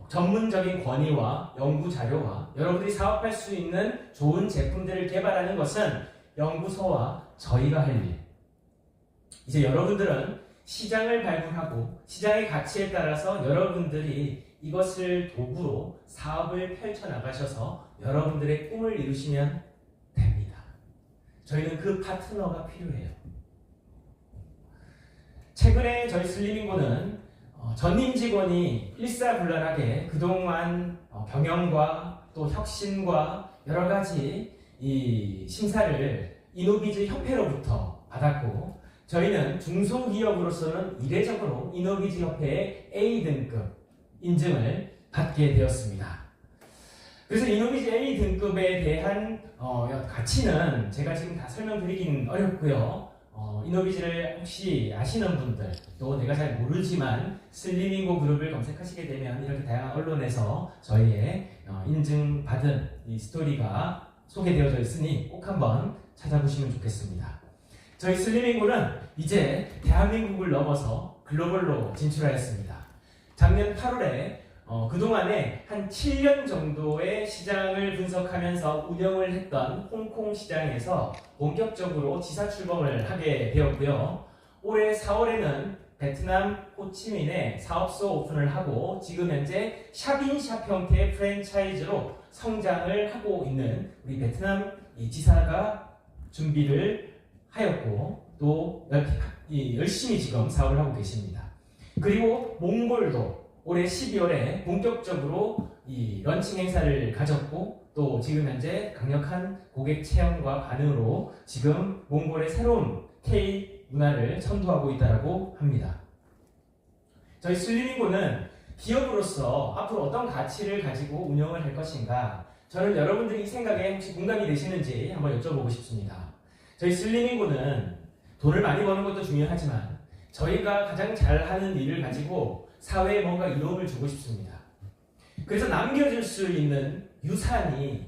전문적인 권위와 연구 자료와 여러분들이 사업할 수 있는 좋은 제품들을 개발하는 것은 연구소와 저희가 할 일. 이제 여러분들은 시장을 발굴하고 시장의 가치에 따라서 여러분들이 이것을 도구로 사업을 펼쳐나가셔서 여러분들의 꿈을 이루시면 됩니다. 저희는 그 파트너가 필요해요. 최근에 저희 슬리밍고는 전임 직원이 일사불란하게 그동안 경영과 또 혁신과 여러 가지 이 심사를 이노비즈 협회로부터 받았고 저희는 중소기업으로서는 이례적으로 이노비즈 협회의 A등급 인증을 받게 되었습니다. 그래서 이노비즈 A등급에 대한 가치는 제가 지금 다 설명드리긴 어렵고요. 이노비즈를 혹시 아시는 분들 또 내가 잘 모르지만 슬리밍고 그룹을 검색하시게 되면 이렇게 다양한 언론에서 저희의 인증받은 이 스토리가 소개되어져 있으니 꼭 한번 찾아보시면 좋겠습니다. 저희 슬리밍고는 이제 대한민국을 넘어서 글로벌로 진출하였습니다. 작년 8월에 그동안에 한 7년 정도의 시장을 분석하면서 운영을 했던 홍콩 시장에서 본격적으로 지사 출범을 하게 되었고요. 올해 4월에는 베트남 호치민에 사업소 오픈을 하고 지금 현재 샵인샵 형태의 프랜차이즈로 성장을 하고 있는 우리 베트남 지사가 준비를 하였고 또 열심히 지금 사업을 하고 계십니다. 그리고 몽골도 올해 12월에 본격적으로 이 런칭 행사를 가졌고 또 지금 현재 강력한 고객 체험과 반응으로 지금 몽골의 새로운 K 문화를 선도하고 있다고 합니다. 저희 슬리밍고는 기업으로서 앞으로 어떤 가치를 가지고 운영을 할 것인가 저는 여러분들이 이 생각에 혹시 공감이 되시는지 한번 여쭤보고 싶습니다. 저희 슬리밍고는 돈을 많이 버는 것도 중요하지만 저희가 가장 잘하는 일을 가지고 사회에 뭔가 이로움을 주고 싶습니다. 그래서 남겨줄 수 있는 유산이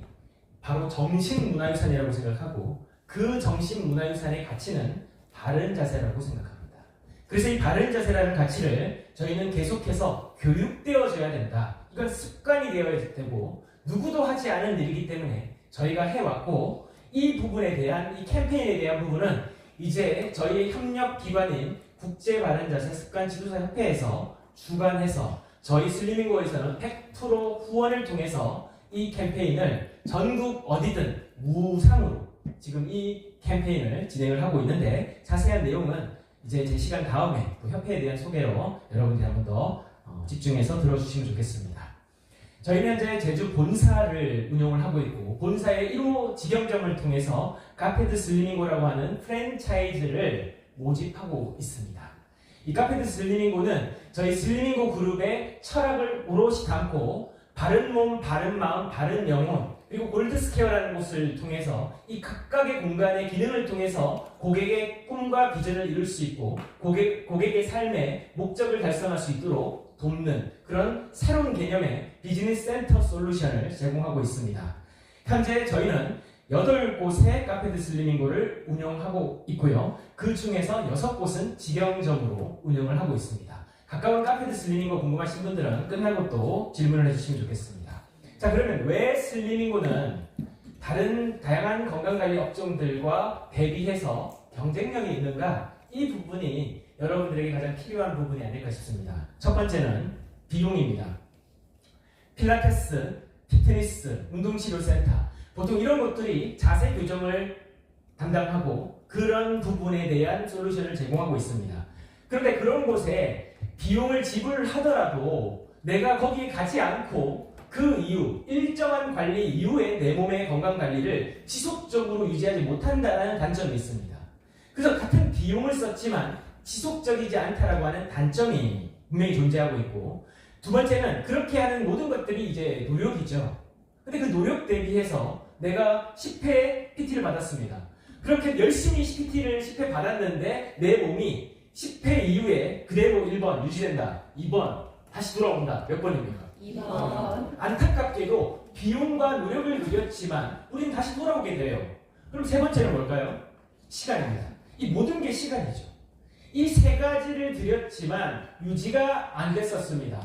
바로 정신문화유산이라고 생각하고 그 정신문화유산의 가치는 바른 자세라고 생각합니다. 그래서 이 바른 자세라는 가치를 저희는 계속해서 교육되어져야 된다. 이건 습관이 되어야 되고 누구도 하지 않은 일이기 때문에 저희가 해왔고 이 부분에 대한 이 캠페인에 대한 부분은 이제 저희 협력기관인 국제바른자세 습관지도사협회에서 주관해서 저희 슬리밍고에서는 100% 후원을 통해서 이 캠페인을 전국 어디든 무상으로 지금 이 캠페인을 진행을 하고 있는데 자세한 내용은 이제 제 시간 다음에 또 협회에 대한 소개로 여러분들이 한 번 더 집중해서 들어주시면 좋겠습니다. 저희는 현재 제주 본사를 운영을 하고 있고 본사의 1호 직영점을 통해서 카페드 슬리밍고라고 하는 프랜차이즈를 모집하고 있습니다. 이 카페드 슬리밍고는 저희 슬리밍고 그룹의 철학을 오롯이 담고 바른 몸, 바른 마음, 바른 영혼 그리고 골드스퀘어라는 곳을 통해서 이 각각의 공간의 기능을 통해서 고객의 꿈과 비전을 이룰 수 있고 고객의 삶의 목적을 달성할 수 있도록 돕는 그런 새로운 개념의 비즈니스 센터 솔루션을 제공하고 있습니다. 현재 저희는 8곳의 카페드 슬리밍고를 운영하고 있고요. 그 중에서 6곳은 직영점으로 운영을 하고 있습니다. 가까운 카페드 슬리밍고 궁금하신 분들은 끝나고 또 질문을 해주시면 좋겠습니다. 자, 그러면 왜 슬리밍고는 다른 다양한 건강관리 업종들과 대비해서 경쟁력이 있는가? 이 부분이 여러분들에게 가장 필요한 부분이 아닐까 싶습니다. 첫 번째는 비용입니다. 필라테스, 피트니스, 운동치료센터 보통 이런 곳들이 자세 교정을 담당하고 그런 부분에 대한 솔루션을 제공하고 있습니다. 그런데 그런 곳에 비용을 지불하더라도 내가 거기에 가지 않고 그 이후 일정한 관리 이후에 내 몸의 건강 관리를 지속적으로 유지하지 못한다는 단점이 있습니다. 그래서 같은 비용을 썼지만 지속적이지 않다라고 하는 단점이 분명히 존재하고 있고, 두 번째는 그렇게 하는 모든 것들이 이제 노력이죠. 근데 그 노력 대비해서 내가 10회 PT를 받았습니다. 그렇게 열심히 PT를 10회 받았는데 내 몸이 10회 이후에 그대로 1번 유지된다. 2번 다시 돌아온다. 몇 번입니까? 2번. 안타깝게도 비용과 노력을 들였지만 우린 다시 돌아오게 돼요. 그럼 세 번째는 뭘까요? 시간입니다. 이 모든 게 시간이죠. 이 세 가지를 들였지만 유지가 안 됐었습니다.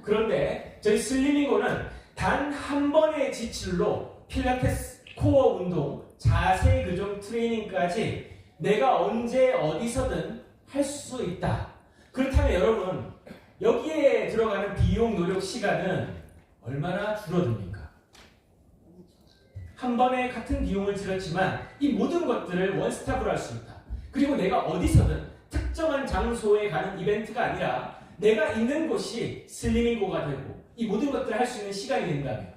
그런데 저희 슬리밍고는 단 한 번의 지출로 필라테스, 코어 운동, 자세 교정 트레이닝까지 내가 언제 어디서든 할 수 있다. 그렇다면 여러분, 여기에 들어가는 비용, 노력, 시간은 얼마나 줄어듭니까? 한 번에 같은 비용을 들였지만 이 모든 것들을 원스톱으로 할 수 있다. 그리고 내가 어디서든 특정한 장소에 가는 이벤트가 아니라 내가 있는 곳이 슬리밍고가 되고 이 모든 것들을 할 수 있는 시간이 된다면,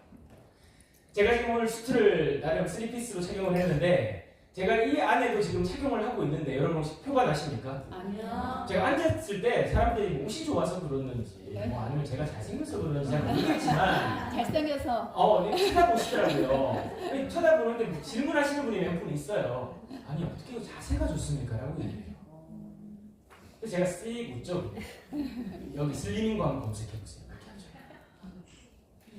제가 지금 오늘 수트를 나름 3피스로 착용을 했는데 제가 이 안에도 지금 착용을 하고 있는데 여러분 혹시 표가 나십니까? 아니요. 제가 앉았을 때 사람들이 옷이 좋아서 그러는지 뭐 아니면 제가 잘생겨서 그러는지 잘 모르겠지만 잘생겨서. 쳐다보시더라고요. 쳐다보는데 질문하시는 분이 몇 분 있어요. 아니 어떻게 자세가 좋습니까? 라고 얘기해요. 그래서 제가 씩 웃죠. 여기 슬리밍고 한번 검색해보세요. 이렇게 하죠.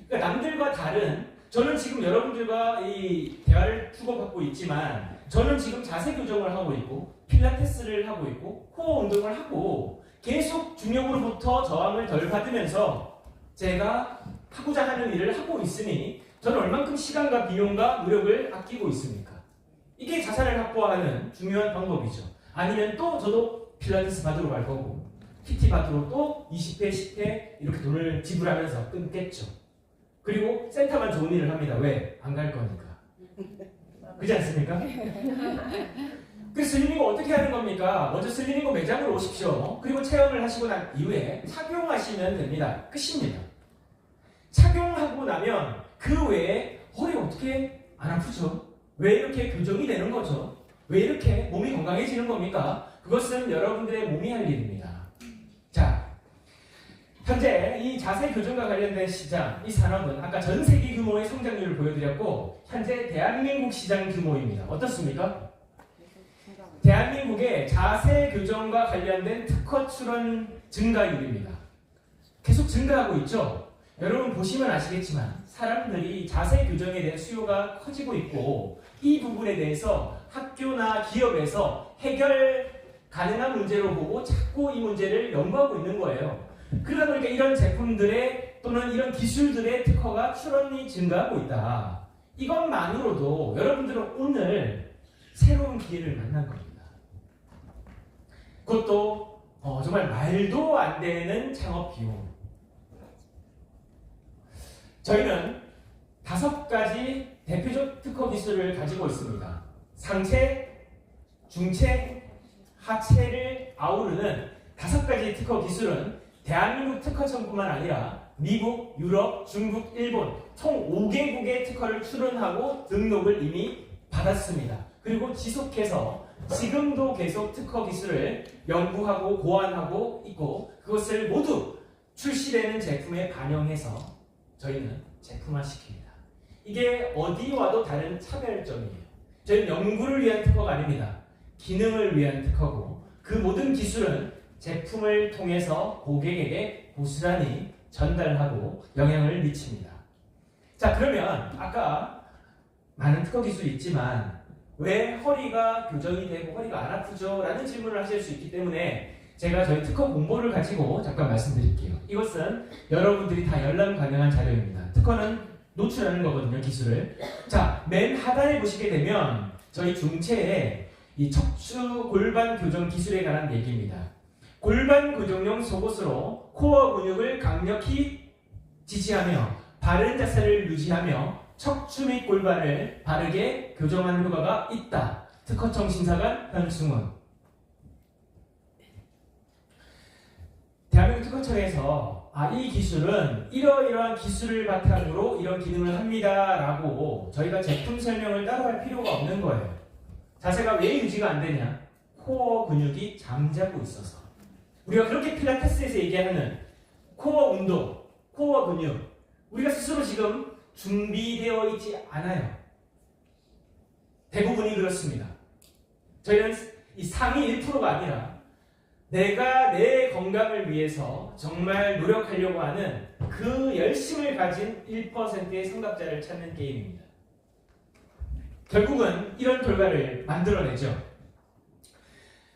그러니까 남들과 다른, 저는 지금 여러분들과 이 대화를 주고받고 있지만 저는 지금 자세 교정을 하고 있고 필라테스를 하고 있고 코어 운동을 하고 계속 중력으로부터 저항을 덜 받으면서 제가 하고자 하는 일을 하고 있으니 저는 얼만큼 시간과 비용과 노력을 아끼고 있습니까? 이게 자산을 확보하는 중요한 방법이죠. 아니면 또 저도 필라테스 받으러 갈 거고 PT 받으러 또 20회, 10회 이렇게 돈을 지불하면서 끊겠죠. 그리고 센터만 좋은 일을 합니다. 왜? 안 갈 거니까. 그렇지 않습니까? 그 슬리밍고 어떻게 하는 겁니까? 먼저 슬리밍고 매장으로 오십시오. 그리고 체험을 하시고 난 이후에 착용하시면 됩니다. 끝입니다. 착용하고 나면 그 외에 허리 어떻게 안 아프죠? 왜 이렇게 교정이 되는 거죠? 왜 이렇게 몸이 건강해지는 겁니까? 그것은 여러분들의 몸이 할 일입니다. 자, 현재 이 자세 교정과 관련된 시장, 이 산업은 아까 전 세계 규모의 성장률을 보여드렸고 현재 대한민국 시장 규모입니다. 어떻습니까? 대한민국의 자세 교정과 관련된 특허 출원 증가율입니다. 계속 증가하고 있죠? 여러분 보시면 아시겠지만 사람들이 자세 교정에 대한 수요가 커지고 있고 이 부분에 대해서 학교나 기업에서 해결 가능한 문제로 보고 자꾸 이 문제를 연구하고 있는 거예요. 그러다 보니까 이런 제품들의 또는 이런 기술들의 특허가 출원이 증가하고 있다. 이것만으로도 여러분들은 오늘 새로운 기회를 만난 겁니다. 그것도 정말 말도 안 되는 창업 비용. 저희는 5가지 대표적 특허 기술을 가지고 있습니다. 상체, 중체, 하체를 아우르는 5가지 특허 기술은 대한민국 특허청뿐만 아니라 미국, 유럽, 중국, 일본 총 5개국의 특허를 출원하고 등록을 이미 받았습니다. 그리고 지속해서 지금도 계속 특허 기술을 연구하고 고안하고 있고 그것을 모두 출시되는 제품에 반영해서 저희는 제품화시킵니다. 이게 어디와도 다른 차별점이에요. 저희는 연구를 위한 특허가 아닙니다. 기능을 위한 특허고 그 모든 기술은 제품을 통해서 고객에게 고스란히 전달하고 영향을 미칩니다. 자, 그러면 아까 많은 특허 기술이 있지만 왜 허리가 교정이 되고 허리가 안 아프죠? 라는 질문을 하실 수 있기 때문에 제가 저희 특허 공보를 가지고 잠깐 말씀드릴게요. 이것은 여러분들이 다 열람 가능한 자료입니다. 특허는 노출하는 거거든요, 기술을. 자, 맨 하단에 보시게 되면 저희 중체에 이 척추 골반 교정 기술에 관한 얘기입니다. 골반 교정용 속옷으로 코어 근육을 강력히 지지하며 바른 자세를 유지하며 척추 및 골반을 바르게 교정하는 효과가 있다. 특허청 심사관 현승훈. 대한민국 특허청에서 이 기술은 이러이러한 기술을 바탕으로 이런 기능을 합니다라고 저희가 제품 설명을 따로 할 필요가 없는 거예요. 자세가 왜 유지가 안 되냐? 코어 근육이 잠자고 있어서. 우리가 그렇게 필라테스에서 얘기하는 코어 운동, 코어 근육, 우리가 스스로 지금 준비되어 있지 않아요. 대부분이 그렇습니다. 저희는 이 상위 1%가 아니라 내가 내 건강을 위해서 정말 노력하려고 하는 그 열심을 가진 1%의 성각자를 찾는 게임입니다. 결국은 이런 결과를 만들어내죠.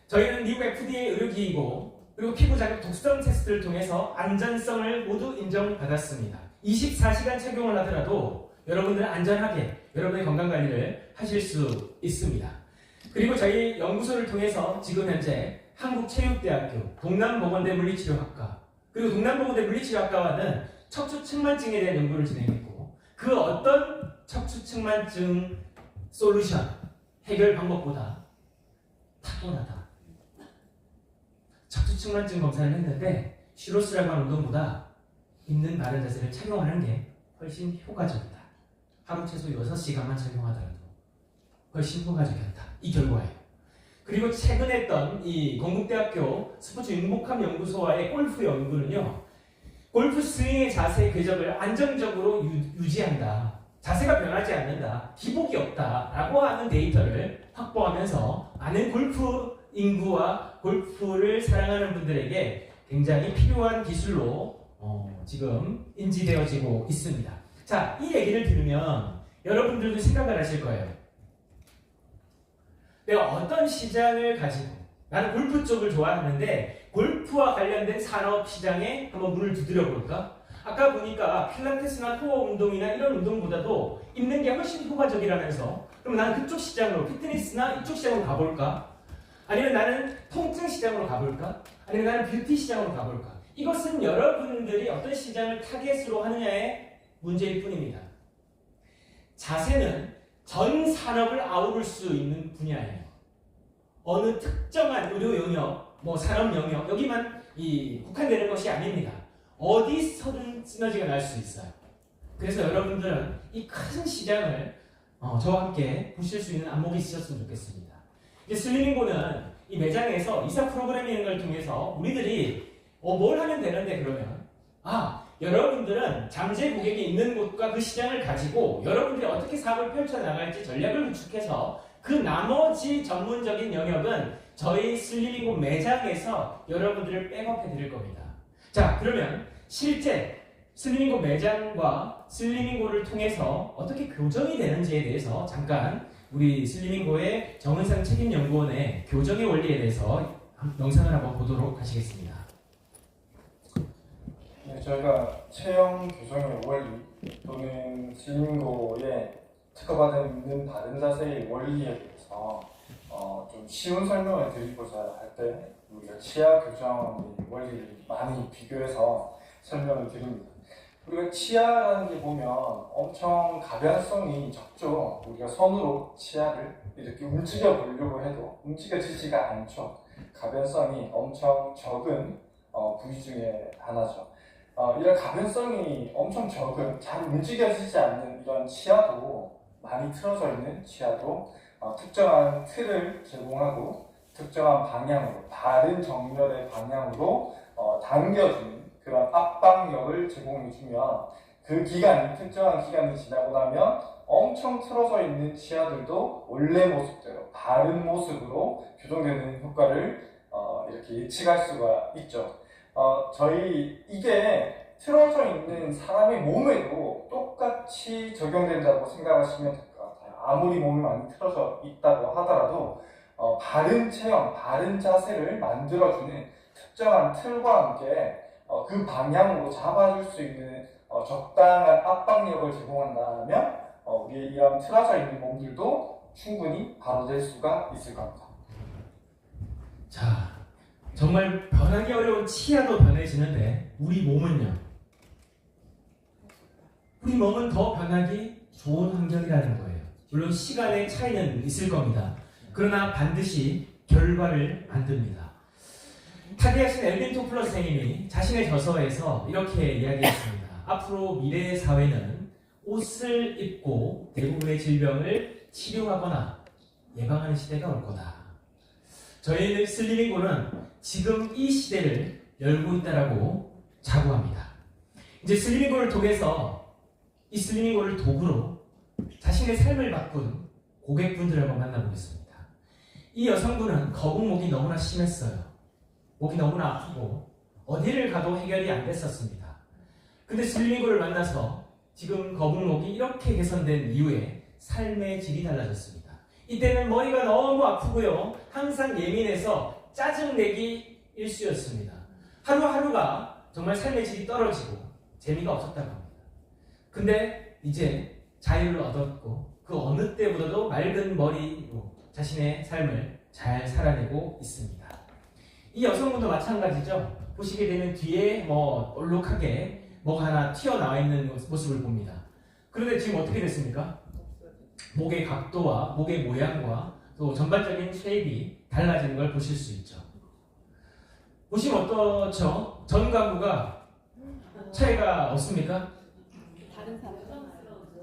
저희는 미국 FDA 의료기기이고 그리고 피부 자극 독성 테스트를 통해서 안전성을 모두 인정받았습니다. 24시간 착용을 하더라도 여러분들은 안전하게 여러분의 건강관리를 하실 수 있습니다. 그리고 저희 연구소를 통해서 지금 현재 한국체육대학교 동남보건대 물리치료학과 그리고 동남보건대 물리치료학과와는 척추측만증에 대한 연구를 진행했고 그 어떤 척추측만증 솔루션 해결 방법보다 타고나다. 척추측만증 검사를 했는데 슈로스라고 하는 운동보다 있는 바른 자세를 착용하는 게 훨씬 효과적이다. 하루 최소 6시간만 착용하더라도 훨씬 효과적이었다. 이 결과예요. 그리고 최근에 했던 이 건국대학교 스포츠 융복합 연구소와의 골프 연구는요. 골프 스윙의 자세 궤적을 안정적으로 유지한다. 자세가 변하지 않는다. 기복이 없다라고 하는 데이터를 확보하면서 많은 골프 인구와 골프를 사랑하는 분들에게 굉장히 필요한 기술로 지금 인지되어지고 있습니다. 자, 이 얘기를 들으면 여러분들도 생각을 하실 거예요. 내가 어떤 시장을 가지고 나는 골프 쪽을 좋아하는데 골프와 관련된 산업 시장에 한번 문을 두드려 볼까? 아까 보니까 필라테스나 코어 운동이나 이런 운동보다도 있는 게 훨씬 효과적이라면서 그럼 나는 그쪽 시장으로 피트니스나 이쪽 시장으로 가볼까? 아니면 나는 통증 시장으로 가볼까? 아니면 나는 뷰티 시장으로 가볼까? 이것은 여러분들이 어떤 시장을 타겟으로 하느냐의 문제일 뿐입니다. 자세는 전 산업을 아우를 수 있는 분야예요. 어느 특정한 의료 영역, 산업 영역 여기만 국한되는 것이 아닙니다. 어디서든 시너지가 날 수 있어요. 그래서 여러분들은 이 큰 시장을 저와 함께 보실 수 있는 안목이 있으셨으면 좋겠습니다. 이제 슬리밍고는 이 매장에서 이사 프로그래밍을 통해서 우리들이 뭘 하면 되는데 그러면 여러분들은 잠재 고객이 있는 곳과 그 시장을 가지고 여러분들이 어떻게 사업을 펼쳐나갈지 전략을 구축해서 그 나머지 전문적인 영역은 저희 슬리밍고 매장에서 여러분들을 백업해 드릴 겁니다. 자, 그러면 실제 슬리밍고 매장과 슬리밍고를 통해서 어떻게 교정이 되는지에 대해서 잠깐 우리 슬리밍고의 정은상 책임연구원의 교정의 원리에 대해서 영상을 한번 보도록 하시겠습니다. 네, 저희가 체형 교정의 원리 또는 슬리밍고의 특허받은 있는 바른 자세의 원리에 대해서 좀 쉬운 설명을 드리고자 할 때 우리가 치아 교정의 원리를 많이 비교해서 설명을 드립니다. 우리가 치아라는 게 보면 엄청 가변성이 적죠. 우리가 손으로 치아를 이렇게 움직여 보려고 해도 움직여지지가 않죠. 가변성이 엄청 적은 부위 중에 하나죠. 이런 가변성이 엄청 적은 잘 움직여지지 않는 이런 치아도 많이 틀어져 있는 치아도 특정한 틀을 제공하고 특정한 방향으로 바른 정렬의 방향으로 당겨주는 그런 압박력을 제공해주면 그 기간이 특정한 기간이 지나고 나면 엄청 틀어져 있는 치아들도 원래 모습대로 바른 모습으로 교정되는 효과를 이렇게 예측할 수가 있죠. 저희 이게 틀어져 있는 사람의 몸에도 똑같이 적용된다고 생각하시면 될 것 같아요. 아무리 몸이 많이 틀어져 있다고 하더라도 바른 체형, 바른 자세를 만들어주는 특정한 틀과 함께 그 방향으로 잡아줄 수 있는 적당한 압박력을 제공한다면 우리의 이런 틀어져 있는 몸들도 충분히 바로될 수가 있을 겁니다. 자, 정말 변하기 어려운 치아도 변해지는데 우리 몸은요? 우리 몸은 더 변하기 좋은 환경이라는 거예요. 물론 시간의 차이는 있을 겁니다. 그러나 반드시 결과를 만듭니다. 타계하신 엘빈 토플러 선생님이 자신의 저서에서 이렇게 이야기했습니다. 앞으로 미래의 사회는 옷을 입고 대부분의 질병을 치료하거나 예방하는 시대가 올 거다. 저희 슬리밍고는 지금 이 시대를 열고 있다라고 자부합니다. 이제 슬리밍고를 통해서 이 슬리밍고를 도구로 자신의 삶을 바꾼 고객분들을 한번 만나보겠습니다. 이 여성분은 거북목이 너무나 심했어요. 목이 너무나 아프고 어디를 가도 해결이 안 됐었습니다. 근데 슬리밍고를 만나서 지금 거북목이 이렇게 개선된 이후에 삶의 질이 달라졌습니다. 이때는 머리가 너무 아프고요. 항상 예민해서 짜증내기 일쑤였습니다. 하루하루가 정말 삶의 질이 떨어지고 재미가 없었다고 합니다. 근데 이제 자유를 얻었고 그 어느 때보다도 맑은 머리로 자신의 삶을 잘 살아내고 있습니다. 이 여성분도 마찬가지죠. 보시게 되면 뒤에 얼룩하게 뭐가 하나 튀어나와 있는 모습을 봅니다. 그런데 지금 어떻게 됐습니까? 목의 각도와 목의 모양과 또 전반적인 쉐입이 달라지는 걸 보실 수 있죠. 보시면 어떻죠? 전과 후가 차이가 없습니까? 다른 사람.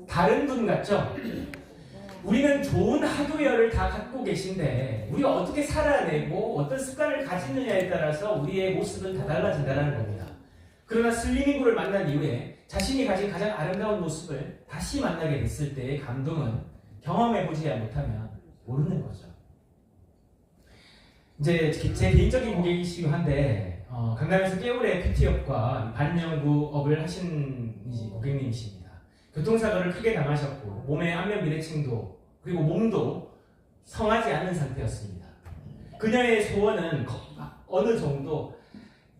다른 분 같죠? 우리는 좋은 하드웨어를 다 갖고 계신데 우리가 어떻게 살아내고 어떤 습관을 가지느냐에 따라서 우리의 모습은 다 달라진다는 겁니다. 그러나 슬리밍고를 만난 이후에 자신이 가진 가장 아름다운 모습을 다시 만나게 됐을 때의 감동은 경험해보지 못하면 모르는 거죠. 이제 제 개인적인 고객이시기도 한데 강남에서 깨울의 뷰티업과 반영구업을 하신 고객님이십니다. 교통사고를 크게 당하셨고 몸의 안면 비대칭도 그리고 몸도 성하지 않은 상태였습니다. 그녀의 소원은 어느 정도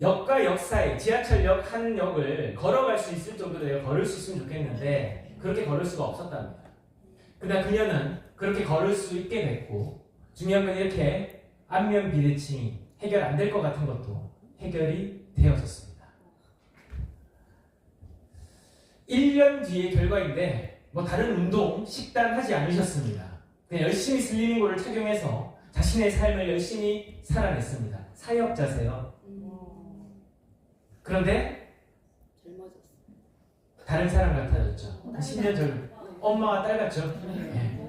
역과 역 사이, 지하철역 한 역을 걸어갈 수 있을 정도로 내가 걸을 수 있으면 좋겠는데 그렇게 걸을 수가 없었답니다. 그러나 그녀는 그렇게 걸을 수 있게 됐고 중요한 건 이렇게 안면 비대칭이 해결 안 될 것 같은 것도 해결이 되어졌습니다. 1년 뒤의 결과인데 다른 운동, 식단 하지 않으셨습니다. 그냥 열심히 슬리밍고를 착용해서 자신의 삶을 열심히 살아냈습니다. 사역자세요. 그런데 다른 사람 같아졌죠. 10년 전 엄마와 딸 같죠. 네.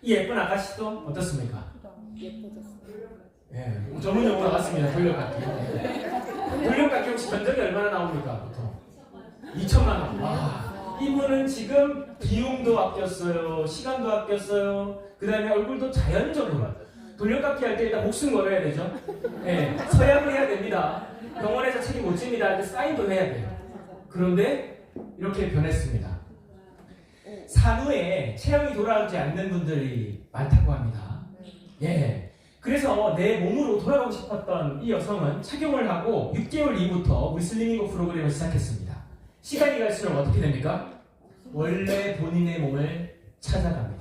이 예쁜 아가씨도 어떻습니까? 예, 전문 용어 나왔습니다. 돌려깎기. 돌려깎기 혹시 면적이 얼마나 나옵니까? 보통 2천만 원. 와, 이분은 지금 비용도 아꼈어요, 시간도 아꼈어요. 그 다음에 얼굴도 자연적으로 돌려깎기 할 때 일단 목숨 걸어야 되죠. 예, 서약을 해야 됩니다. 병원에서 책임 못 집니다. 사인도 해야 돼요. 그런데 이렇게 변했습니다. 산후에 체형이 돌아오지 않는 분들이 많다고 합니다. 예. 그래서 내 몸으로 돌아가고 싶었던 이 여성은 착용을 하고 6개월 이후부터 우리 슬리밍고 프로그램을 시작했습니다. 시간이 갈수록 어떻게 됩니까? 원래 본인의 몸을 찾아갑니다.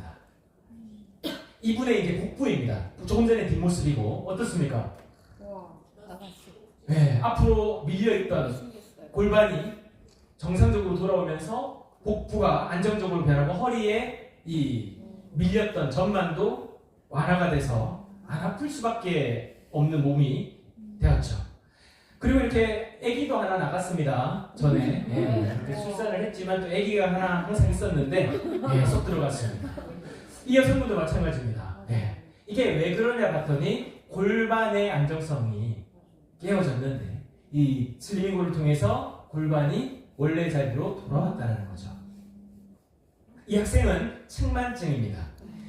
이분의 이제 복부입니다. 조금 전에 뒷모습이고 어떻습니까? 네, 앞으로 밀려있던 골반이 정상적으로 돌아오면서 복부가 안정적으로 변하고 허리에 이 밀렸던 전만도 완화가 돼서 안 아플 수밖에 없는 몸이 되었죠. 그리고 이렇게 아기도 하나 나갔습니다. 전에 이렇게 출산을 했지만 또 아기가 하나 항상 있었는데 쏙 들어갔습니다. 이 여성분도 마찬가지입니다. 이게 왜 그러냐 봤더니 골반의 안정성이 깨어졌는데 이 슬리밍고를 통해서 골반이 원래 자리로 돌아왔다는 거죠. 이 학생은 측만증입니다.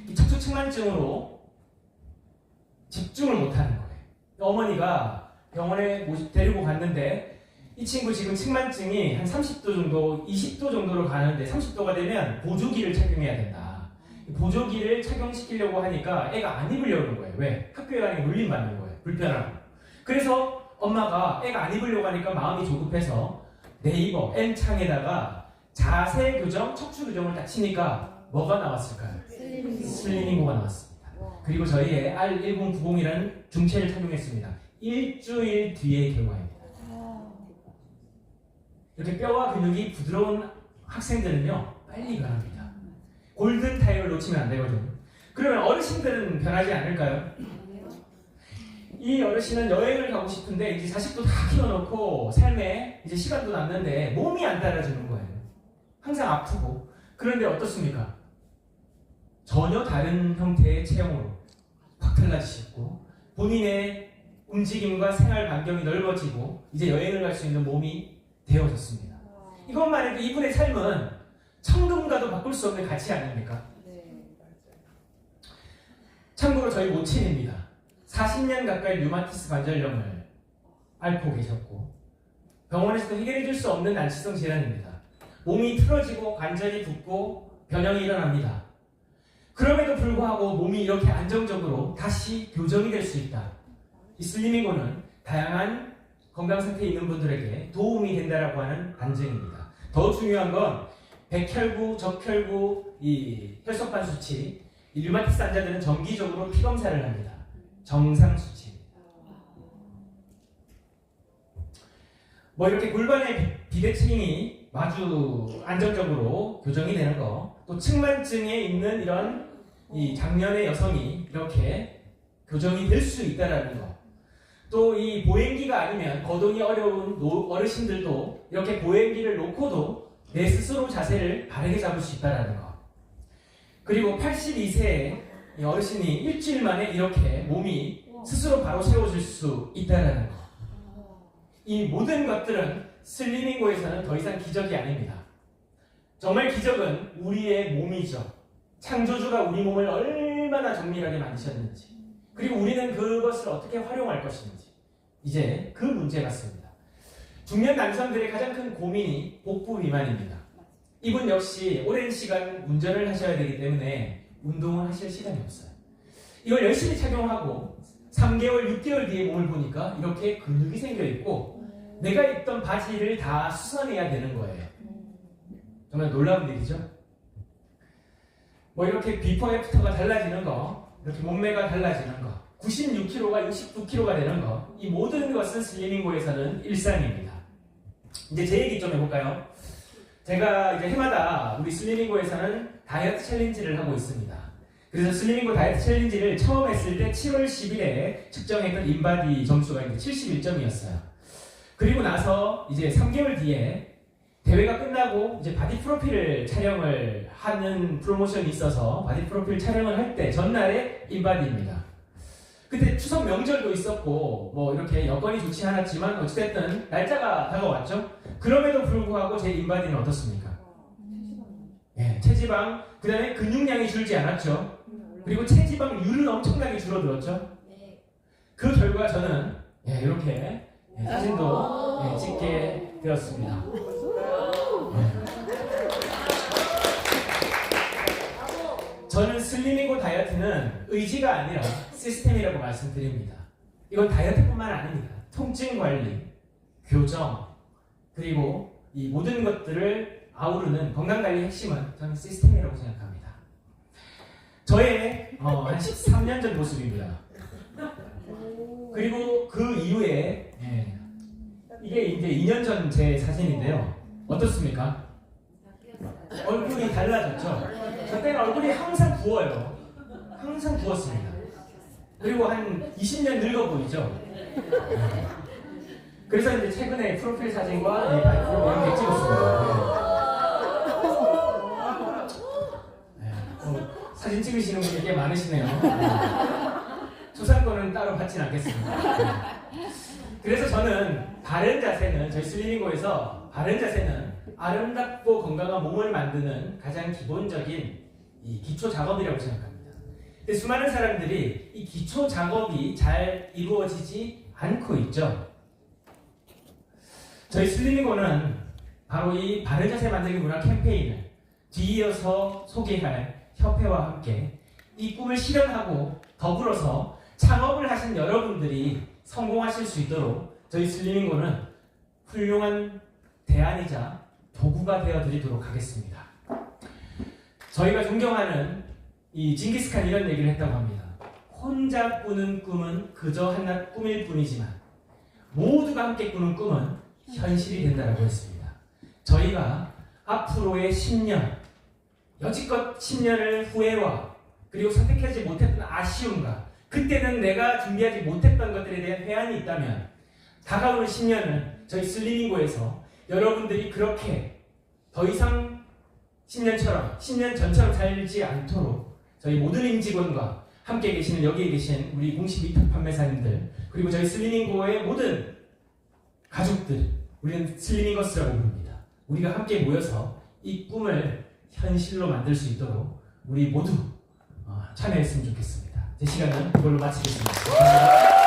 이 척추 측만증으로 집중을 못하는 거예요. 어머니가 병원에 데리고 갔는데 이 친구 지금 측만증이 한 30도 정도, 20도 정도로 가는데 30도가 되면 보조기를 착용해야 된다. 보조기를 착용시키려고 하니까 애가 안 입으려는 거예요. 왜? 학교에 가니까 물림 받는 거예요. 불편하고. 그래서 엄마가 애가 안 입으려고 하니까 마음이 조급해서 네이버 N창에다가 자세 교정, 척추 교정을 딱 치니까 뭐가 나왔을까요? 슬리밍고가 나왔습니다. 그리고 저희의 R1090이라는 중체를 착용했습니다. 일주일 뒤에 결과입니다. 이렇게 뼈와 근육이 부드러운 학생들은요 빨리 변합니다. 골든 타임을 놓치면 안 되거든요. 그러면 어르신들은 변하지 않을까요? 이 어르신은 여행을 가고 싶은데 이제 자식도 다 키워놓고 삶에 이제 시간도 남는데 몸이 안 따라주는 거예요. 항상 아프고. 그런데 어떻습니까? 전혀 다른 형태의 체형으로 확 달라지셨고 본인의 움직임과 생활 반경이 넓어지고 이제 여행을 갈 수 있는 몸이 되어졌습니다. 이것만 해도 이분의 삶은 천금과도 바꿀 수 없는 가치 아닙니까? 참고로 저희 모친입니다. 40년 가까이 류마티스 관절염을 앓고 계셨고 병원에서도 해결해 줄 수 없는 난치성 질환입니다. 몸이 틀어지고 관절이 붓고 변형이 일어납니다. 그럼에도 불구하고 몸이 이렇게 안정적으로 다시 교정이 될 수 있다. 이 슬리밍고는 다양한 건강 상태에 있는 분들에게 도움이 된다라고 하는 반증입니다. 더 중요한 건 백혈구, 적혈구, 이 혈소판 수치, 이 류마티스 환자들은 정기적으로 피 검사를 합니다. 정상 수치. 뭐 이렇게 골반의 비대칭이 아주 안정적으로 교정이 되는 거, 또 측만증에 있는 이런 이 장년의 여성이 이렇게 교정이 될 수 있다라는 거. 또 이 보행기가 아니면 거동이 어려운 어르신들도 이렇게 보행기를 놓고도 내 스스로 자세를 바르게 잡을 수 있다는 거. 그리고 82세의 어르신이 일주일 만에 이렇게 몸이 스스로 바로 세워질 수 있다는 거. 이 모든 것들은 슬리밍고에서는 더 이상 기적이 아닙니다. 정말 기적은 우리의 몸이죠. 창조주가 우리 몸을 얼마나 정밀하게 만드셨는지, 그리고 우리는 그것을 어떻게 활용할 것인지, 이제 그 문제 같습니다. 중년 남성들의 가장 큰 고민이 복부 비만입니다. 이분 역시 오랜 시간 운전을 하셔야 되기 때문에 운동을 하실 시간이 없어요. 이걸 열심히 착용하고 3개월, 6개월 뒤에 몸을 보니까 이렇게 근육이 생겨 있고 내가 입던 바지를 다 수선해야 되는 거예요. 정말 놀라운 일이죠? 뭐 이렇게 비포 애프터가 달라지는 거, 이렇게 몸매가 달라지는 거, 96kg가 69kg가 되는 거, 이 모든 것은 슬리밍고에서는 일상입니다. 이제 제 얘기 좀 해볼까요? 제가 이제 해마다 우리 슬리밍고에서는 다이어트 챌린지를 하고 있습니다. 그래서 슬리밍고 다이어트 챌린지를 처음 했을 때 7월 10일에 측정했던 인바디 점수가 이제 71점이었어요. 그리고 나서 이제 3개월 뒤에 대회가 끝나고 이제 바디 프로필을 촬영을 하는 프로모션이 있어서 바디 프로필 촬영을 할 때 전날에 인바디입니다. 그때 추석 명절도 있었고 뭐 이렇게 여건이 좋지 않았지만 어찌됐든 날짜가 다가왔죠. 그럼에도 불구하고 제 인바디는 어떻습니까? 예, 체지방, 그 다음에 근육량이 줄지 않았죠. 그리고 체지방률은 엄청나게 줄어들었죠. 그 결과 저는 이렇게 사진도 찍게 되었습니다. 저는 슬리밍고 다이어트는 의지가 아니라 시스템이라고 말씀드립니다. 이건 다이어트뿐만 아닙니다. 통증 관리, 교정, 그리고 이 모든 것들을 아우르는 건강관리의 핵심은 저는 시스템이라고 생각합니다. 저의 한 13년 전 모습입니다. 그리고 그 이후에 이게 이제 2년 전 제 사진인데요. 어떻습니까? 얼굴이 달라졌죠? 저 때는 얼굴이 항상 부어요. 항상 부었습니다. 그리고 한 20년 늙어 보이죠? 그래서 이제 최근에 프로필 사진과 이렇게 찍었습니다. 사진 찍으시는 분이 꽤 많으시네요. 초상권은 따로 받지는 않겠습니다. 그래서 저는 바른 자세는, 저희 슬리밍고에서 바른 자세는 아름답고 건강한 몸을 만드는 가장 기본적인 이 기초 작업이라고 생각합니다. 근데 수많은 사람들이 이 기초 작업이 잘 이루어지지 않고 있죠. 저희 슬리밍고는 바로 이 바른 자세 만들기 문화 캠페인을 뒤이어서 소개할 협회와 함께 이 꿈을 실현하고 더불어서 창업을 하신 여러분들이 성공하실 수 있도록 저희 슬리밍고는 훌륭한 대안이자 도구가 되어드리도록 하겠습니다. 저희가 존경하는 이 징기스칸 이런 얘기를 했다고 합니다. 혼자 꾸는 꿈은 그저 한낱 꿈일 뿐이지만 모두가 함께 꾸는 꿈은 현실이 된다고 했습니다. 저희가 앞으로의 10년, 여지껏 10년을 후회와 그리고 선택하지 못했던 아쉬움과 그때는 내가 준비하지 못했던 것들에 대한 회한이 있다면 다가오는 10년은 저희 슬리밍고에서 여러분들이 그렇게 더 이상 10년 전처럼 살지 않도록 저희 모든 임직원과 함께 계시는 여기에 계신 우리 공식 위탁 판매사님들 그리고 저희 슬리밍고의 모든 가족들 우리는 슬리밍거스라고 부릅니다. 우리가 함께 모여서 이 꿈을 현실로 만들 수 있도록 우리 모두 참여했으면 좋겠습니다. 제 시간은 이걸로 마치겠습니다. 감사합니다.